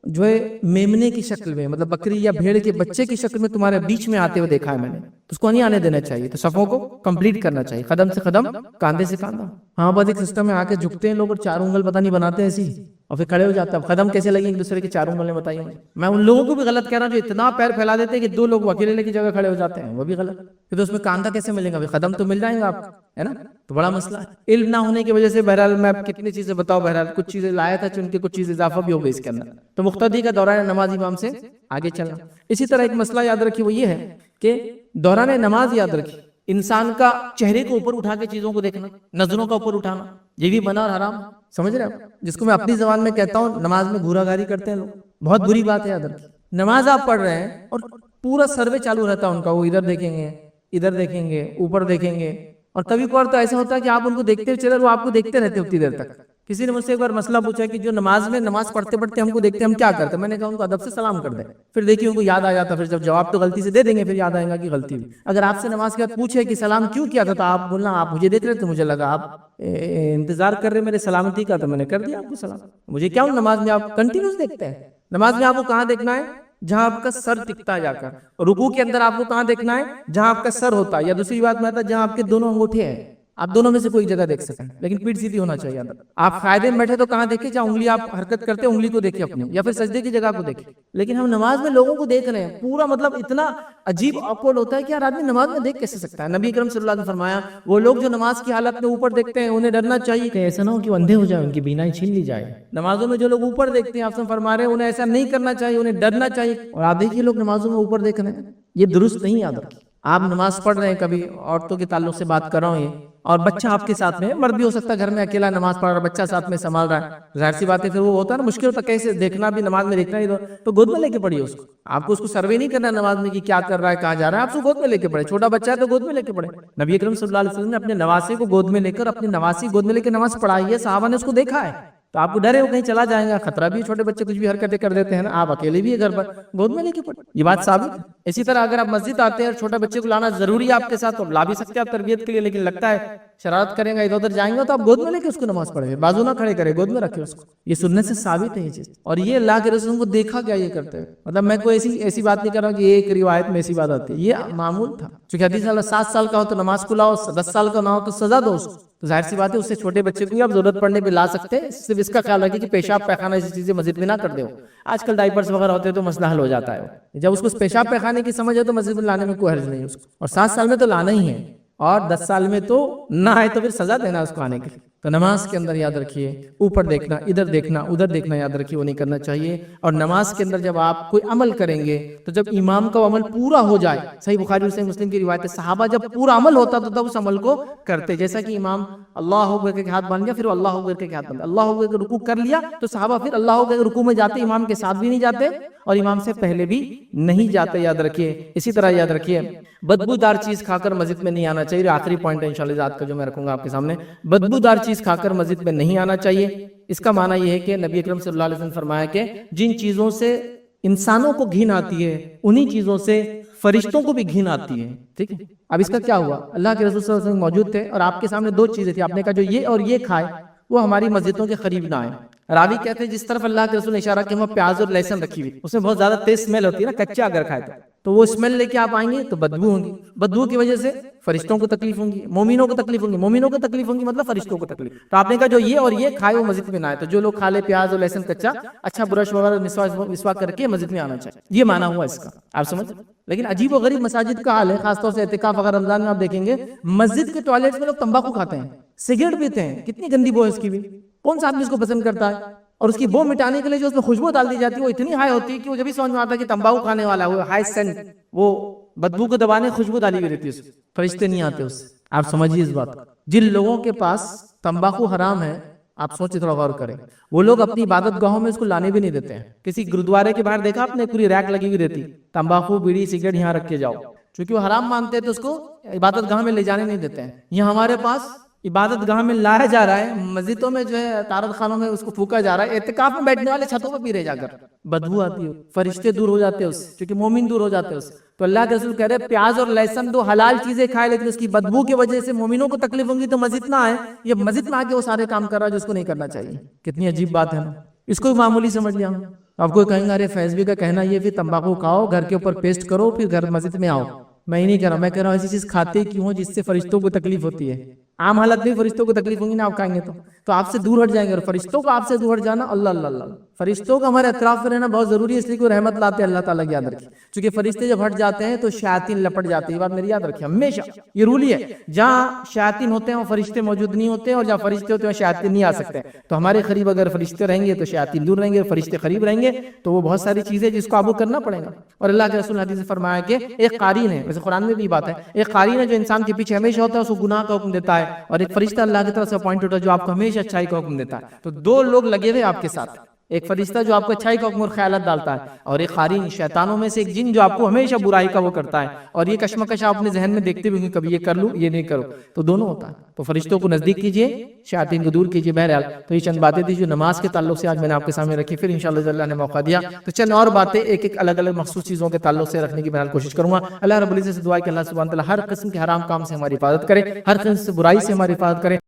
جو ہے میمنے کی شکل میں, مطلب بکری یا بھیڑ کے بچے کی شکل میں تمہارے بیچ میں آتے ہوئے دیکھا ہے میں نے. تو اس کو نہیں آنے دینا چاہیے, تو صفوں کو کمپلیٹ کرنا چاہیے, قدم سے قدم کاندھے سے کاندھا. ہاں بس ایک سسٹم میں آ کے جھکتے ہیں لوگ اور 4 انگل پتہ نہیں بناتے ایسی اور پھر کھڑے ہو جاتے ہیں. قدم کیسے لگیں ایک دوسرے کے 4 انگلیں بتائیے مجھے. میں ان لوگوں کو بھی غلط کہہ رہا ہوں جو اتنا پیر پھیلا دیتے ہیں کہ 2 لوگ اکیلے لے کی جگہ کھڑے ہو جاتے ہیں, وہ بھی غلط. پھر اس میں کاندھا کیسے ملے گا, قدم تو مل جائیں گا آپ کو, ہے نا. تو بڑا مسئلہ ہے علم نہ ہونے کی وجہ سے. بہرحال میں کتنی چیزیں بتاؤ, بہرحال کچھ چیزیں لایا تھا چن کے, کچھ چیزیں اضافہ بھی ہو گئی اس کے اندر. تو مقتدی کا دوران نماز امام سے آگے چلنا. اسی طرح ایک مسئلہ یاد رکھیے, وہ یہ ہے کہ دوران نماز یاد رکھیے انسان کا چہرے کو اوپر اٹھا کے چیزوں کو دیکھنا, نظروں کا اوپر اٹھانا, یہ بھی منع اور حرام, سمجھ رہے ہیں, جس کو میں اپنی زبان میں کہتا ہوں نماز میں گھورا گھاری کرتے ہیں لوگ, بہت بری بات ہے. یاد رکھیے نماز آپ پڑھ رہے ہیں اور پورا سروے چالو رہتا ہے ان کا, وہ ادھر دیکھیں گے ادھر دیکھیں گے, اوپر دیکھیں گے, اور کبھی کبھار تو ایسا ہوتا ہے کہ آپ ان کو دیکھتے ہوئے چلے, وہ آپ کو دیکھتے رہتے اتنی دیر تک. کسی نے مجھ سے ایک بار مسئلہ پوچھا کہ جو نماز میں نماز پڑھتے پڑھتے ہم کو دیکھتے ہیں, ہم کیا کرتے ہیں؟ میں نے کہا ان کو ادب سے سلام کر دیں, پھر دیکھیے ان کو یاد آ جاتا, پھر جب جواب تو غلطی سے دے دیں گے, پھر یاد آئے گا کہ غلطی ہوئی. اگر آپ سے نماز کے بعد پوچھے کہ سلام کیوں کیا تھا, تو آپ بولنا آپ مجھے دیکھ رہے تھے, مجھے لگا آپ انتظار کر رہے میرے سلامتی کا, تو میں نے کر دیا آپ کو سلام. مجھے کیا نماز میں آپ کنٹینیوس دیکھتے ہیں؟ نماز میں آپ کو کہاں دیکھنا ہے؟ جہاں آپ کا سر ٹکتا ہے جا کر. رکوع کے اندر آپ کو کہاں دیکھنا ہے؟ جہاں آپ کا سر ہوتا ہے, یا دوسری بات میں آتا ہے جہاں آپ کے دونوں انگوٹھے ہیں, آپ دونوں میں سے کوئی جگہ دیکھ سکیں, لیکن پیٹھ سیدھی ہونا چاہیے. آپ قاعدے میں بیٹھے تو کہاں دیکھیں؟ جہاں انگلی آپ حرکت کرتے ہیں انگلی کو دیکھیں اپنی, یا پھر سجدے کی جگہ کو دیکھیں. لیکن ہم نماز میں لوگوں کو دیکھ رہے ہیں پورا, مطلب اتنا عجیب آکورڈ ہوتا ہے کہ یار آدمی نماز میں دیکھ کیسے سکتا ہے. نبی اکرم صلی اللہ علیہ وسلم نے فرمایا وہ لوگ جو نماز کی حالت میں اوپر دیکھتے ہیں انہیں ڈرنا چاہیے کہ ایسا نہ ہو کہ اندھے ہو جائے, ان کی بینائی چھین لی جائے. نمازوں میں جو لوگ اوپر دیکھتے ہیں آپ سے فرما رہے ہیں انہیں ایسا نہیں کرنا چاہیے, انہیں ڈرنا چاہیے. اور آپ دیکھیے لوگ نمازوں میں اوپر دیکھ رہے ہیں, یہ درست نہیں. یاد رکھیے آپ نماز پڑھ رہے ہیں, کبھی عورتوں کے تعلق سے بات کر رہا ہوں, یہ اور بچہ آپ کے ساتھ میں, مرد بھی ہو سکتا ہے گھر میں اکیلا نماز پڑھ رہا ہے, بچہ ساتھ میں سنبھال رہا ہے, ظاہر سی بات ہے پھر وہ ہوتا ہے نا مشکل ہوتا ہے کیسے دیکھنا بھی, نماز میں دیکھنا ہی تو گود میں لے کے پڑھیے اس کو. آپ کو اس کو سروے نہیں کرنا نماز میں کہ کیا کر رہا ہے, کہاں جا رہا ہے, آپ اس کو گود میں لے کے پڑھے. چھوٹا بچہ ہے تو گود میں لے کے پڑھے. نبی اکرم صلی اللہ علیہ وسلم نے اپنے نواسے کو گود میں لے کر, اپنے نواسی گود میں لے کے نماز پڑھائی ہے, صحابہ نے اس کو دیکھا ہے. تو آپ کو ڈرے ہو کہیں چلا جائے گا, خطرہ بھی, چھوٹے بچے کچھ بھی حرکتیں کر دیتے ہیں نا, آپ اکیلے بھی ہے گھر پر, گود میں لے کے پڑھے, یہ بات ثابت ہے. اسی طرح اگر آپ مسجد آتے ہیں اور چھوٹا بچے کو لانا ضروری ہے آپ کے ساتھ, تو لا بھی سکتے ہیں آپ تربیت کے لیے, لیکن لگتا ہے شرارت کریں گا, ادھر ادھر جائیں گے, تو آپ گود میں لے کے اس کو نماز پڑھیں, بازو نہ کھڑے کرے, گود میں رکھے اس کو. یہ سننے سے ثابت ہے یہ چیز. اور یہ اللہ کے رسول کو دیکھا کیا یہ کرتے ہیں, مطلب میں کوئی ایسی بات نہیں کر رہا ہوں کہ ایک روایت میں ایسی بات آتی ہے, یہ معمول تھا. چونکہ حدیث 7 سال کا ہو تو نماز کو لاؤ, 10 سال کا نہ ہو تو سزا دو اس کو. تو ظاہر سی بات ہے اس سے چھوٹے بچے کو بھی آپ ضرورت پڑنے پہ لا سکتے ہیں, صرف اس کا خیال رکھیے کہ پیشاب پیخانہ ایسی چیزیں مسجد میں نہ کر دے. آج کل ڈائپرس وغیرہ ہوتے ہیں تو مسئلہ حل ہو جاتا ہے. جب اس کو پیشاب پیخانے کی سمجھ ہے تو مسجد میں لانے میں کوئی حرج نہیں ہے اس کو. اور 7 سال میں تو لانا ہی ہے, اور 10 سال میں تو نہ آئے تو پھر سزا دینا اس کو آنے کے لیے. تو نماز کے اندر یاد رکھیے اوپر دیکھنا, ادھر دیکھنا, ادھر دیکھنا, یاد رکھیے وہ نہیں کرنا چاہیے. اور نماز کے اندر جب آپ کوئی عمل کریں گے تو جب امام کا عمل پورا ہو جائے, صحیح بخاری اور صحیح مسلم کی روایت ہے, صحابہ جب پورا عمل ہوتا تو تب اس عمل کو کرتے. جیسا کہ امام اللہ اکبر کے ہاتھ باندھ گیا, پھر وہ اللہ اکبر کے ہاتھ باندھ, اللہ اکبر کے رکوع کر لیا, تو صحابہ پھر اللہ اکبر کے رکوع میں جاتے, امام کے ساتھ بھی نہیں جاتے اور امام سے پہلے بھی نہیں جاتے. یاد رکھیے. اسی طرح یاد رکھیے بدبودار چیز کھا کر مسجد میں نہیں آنا چاہیے. آخری پوائنٹ ہے انشاءاللہ رات کا جو میں رکھوں گا آپ کے سامنے, بدبودار چیز کھا کر مسجد میں نہیں آنا چاہیے. اس کا معنی یہ ہے کہ نبی اکرم صلی اللہ علیہ وسلم نے فرمایا کہ جن چیزوں سے انسانوں کو گھن آتی ہے انہی چیزوں سے فرشتوں کو بھی گھن آتی ہے. ٹھیک ہے. اب اس کا کیا ہوا, اللہ کے رسول صلی اللہ علیہ وسلم موجود تھے اور آپ کے سامنے 2 چیزیں تھی, آپ نے کہا جو یہ اور یہ کھائے وہ ہماری مسجدوں کے قریب نہ آئے. راوی کہتے ہیں جس طرف اللہ کے رسول نے اشارہ کیا وہاں پیاز اور لہسن رکھی ہوئی, اس میں بہت زیادہ تیز اسمیل ہوتی ہے نا, کچا اگر کھائے تو وہ اسمیل لے کے آپ آئیں گے تو بدبو ہوں گی, بدبو کی وجہ سے فرشتوں کو تکلیف ہوں گی, مومنوں کو تکلیف ہوں گی, مومنوں کو تکلیف ہوں گی مطلب فرشتوں کو تکلیف. تو آپ نے کہا جو یہ اور یہ کھائے وہ مسجد میں نہ آئے. تو جو لوگ کھا لے پیاز اور لہسن کچا, اچھا برش وغیرہ مسواک کر کے مسجد میں آنا چاہیے, یہ معنی ہوا اس کا. آپ سمجھ. لیکن عجیب و غریب مساجد کا حال ہے, خاص طور سے اعتکاف اگر رمضان میں آپ دیکھیں گے مسجد کے ٹوائلٹس میں لوگ تمباکو کھاتے ہیں, سگریٹ پیتے ہیں. کتنی گندی بو ہے اس کی بھی, کون سا آدمی اس کو پسند کرتا ہے. اور اس کی بو مٹانے کے لیے جو اس میں خوشبو ڈال دی جاتی ہے وہ اتنی ہائی ہوتی ہے کہ وہ جب بھی سمجھ میں آتا ہے کہ تمباکو کھانے والا ہے, وہ ہائی سینٹ, وہ بدبو کو دبانے خوشبو ڈالی ہوئی رہتی ہے, فرشتے نہیں آتے اس سے. آپ سمجھیے اس بات. جن لوگوں کے پاس تمباکو حرام ہے آپ سوچیں, تھوڑا غور کریں, وہ لوگ اپنی عبادت گاہوں میں اس کو لانے بھی نہیں دیتے ہیں. کسی گرودوارے کے باہر دیکھا آپ نے پوری ریک لگی ہوئی رہتی, تمباکو بیڑی سگریٹ یہاں رکھ کے جاؤ, چونکہ وہ حرام مانتے ہیں تو اس کو عبادت گاہ میں لے جانے نہیں دیتے ہیں. یہ ہمارے پاس عبادت گاہ میں لایا جا رہا ہے, مسجدوں میں جو ہے تارت خانوں میں اس کو پھونکا جا رہا ہے, اعتکاف میں بیٹھنے والے چھتوں پہ پی رہے جا کر, بدبو آتی ہے, فرشتے دور ہو جاتے ہیں اس سے, کیونکہ مومن دور ہو جاتے ہیں اس سے. تو اللہ کے رسول کہہ رہے پیاز اور لہسن 2 حلال چیزیں کھائے, لیکن اس کی بدبو کی وجہ سے مومنوں کو تکلیف ہوں گی تو مسجد نہ آئے. یہ مسجد میں آ کے وہ سارے کام کر رہا ہے جو اس کو نہیں کرنا چاہیے. کتنی عجیب بات ہے نا. اس کو معمولی سمجھ لیا. آپ کو کہیں گے ارے فیض کا کہنا یہ پھر تمباکو کھاؤ, گھر کے اوپر پیسٹ کرو, پھر گھر مسجد میں آؤ. میں ہی نہیں کہہ رہا, میں کہہ رہا ہوں ایسی چیز کھاتے کیوں ہو جس سے فرشتوں کو تکلیف ہوتی ہے. عام حالت میں فرشتوں کو تکلیف ہوں گی نا آپ کھائیں گے تو آپ سے دور ہٹ جائیں گے. اور فرشتوں کو آپ سے دور ہٹ جانا, اللہ اللہ اللہ, فرشتوں کا ہمارے اطراف میں رہنا بہت ضروری ہے, اس لیے کوئی رحمت لاتے ہیں اللہ تعالیٰ کی. یاد رکھیے چونکہ فرشتے جب ہٹ جاتے ہیں تو شیاطین لپٹ جاتے ہیں. یہ بات میری یاد رکھیے ہمیشہ, یہ رول ہی ہے. جہاں شیاطین ہوتے ہیں وہ فرشتے موجود نہیں ہوتے, اور جہاں فرشتے ہوتے ہیں شیاطین نہیں آ سکتے. تو ہمارے قریب اگر فرشتے رہیں گے تو شیاطین دور رہیں گے, فرشتے قریب رہیں گے تو وہ بہت ساری چیزیں جس کو آپ کو کرنا پڑے گا. اور اللہ کے رسول حدیث نے فرمایا کہ ایک قارین ہے, ویسے قرآن میں بھی بات ہے, ایک قارین ہے جو انسان کے پیچھے ہمیشہ ہوتا ہے, اس کو گناہ کا حکم دیتا ہے, اور ایک فرشتہ اللہ کی طرف سے اپوائنٹ ہوتا ہے جو آپ کو ہمیشہ اچھائی کا حکم دیتا ہے. تو 2 لوگ لگے ہوئے آپ کے ساتھ, ایک فرشتہ جو آپ کو اچھائی کا حکم اور خیالات ڈالتا ہے، اور ایک قارین شیطانوں میں سے ایک جن جو آپ کو ہمیشہ برائی کا وہ کرتا ہے، اور یہ کشمکش آپ اپنے ذہن میں دیکھتے ہوئے کبھی یہ کر لوں یہ نہیں کرو، تو دونوں ہوتا ہے۔ تو فرشتوں کو نزدیک کیجئے، شیاطین کو دور کیجئے۔ بہرحال تو یہ چند باتیں تھی جو نماز کے تعلق سے آج میں نے آپ کے سامنے رکھی، پھر انشاءاللہ جل اللہ نے موقع دیا تو چند اور باتیں ایک ایک الگ الگ مخصوص چیزوں کے تعلق سے رکھنے کی بہرحال کوشش کروں گا۔ اللہ رب العزت سے دعا ہے کہ اللہ سبحانہ وتعالی ہر قسم کے حرام کام سے ہماری حفاظت کرے، ہر قسم سے برائی سے ہماری حفاظت کرے۔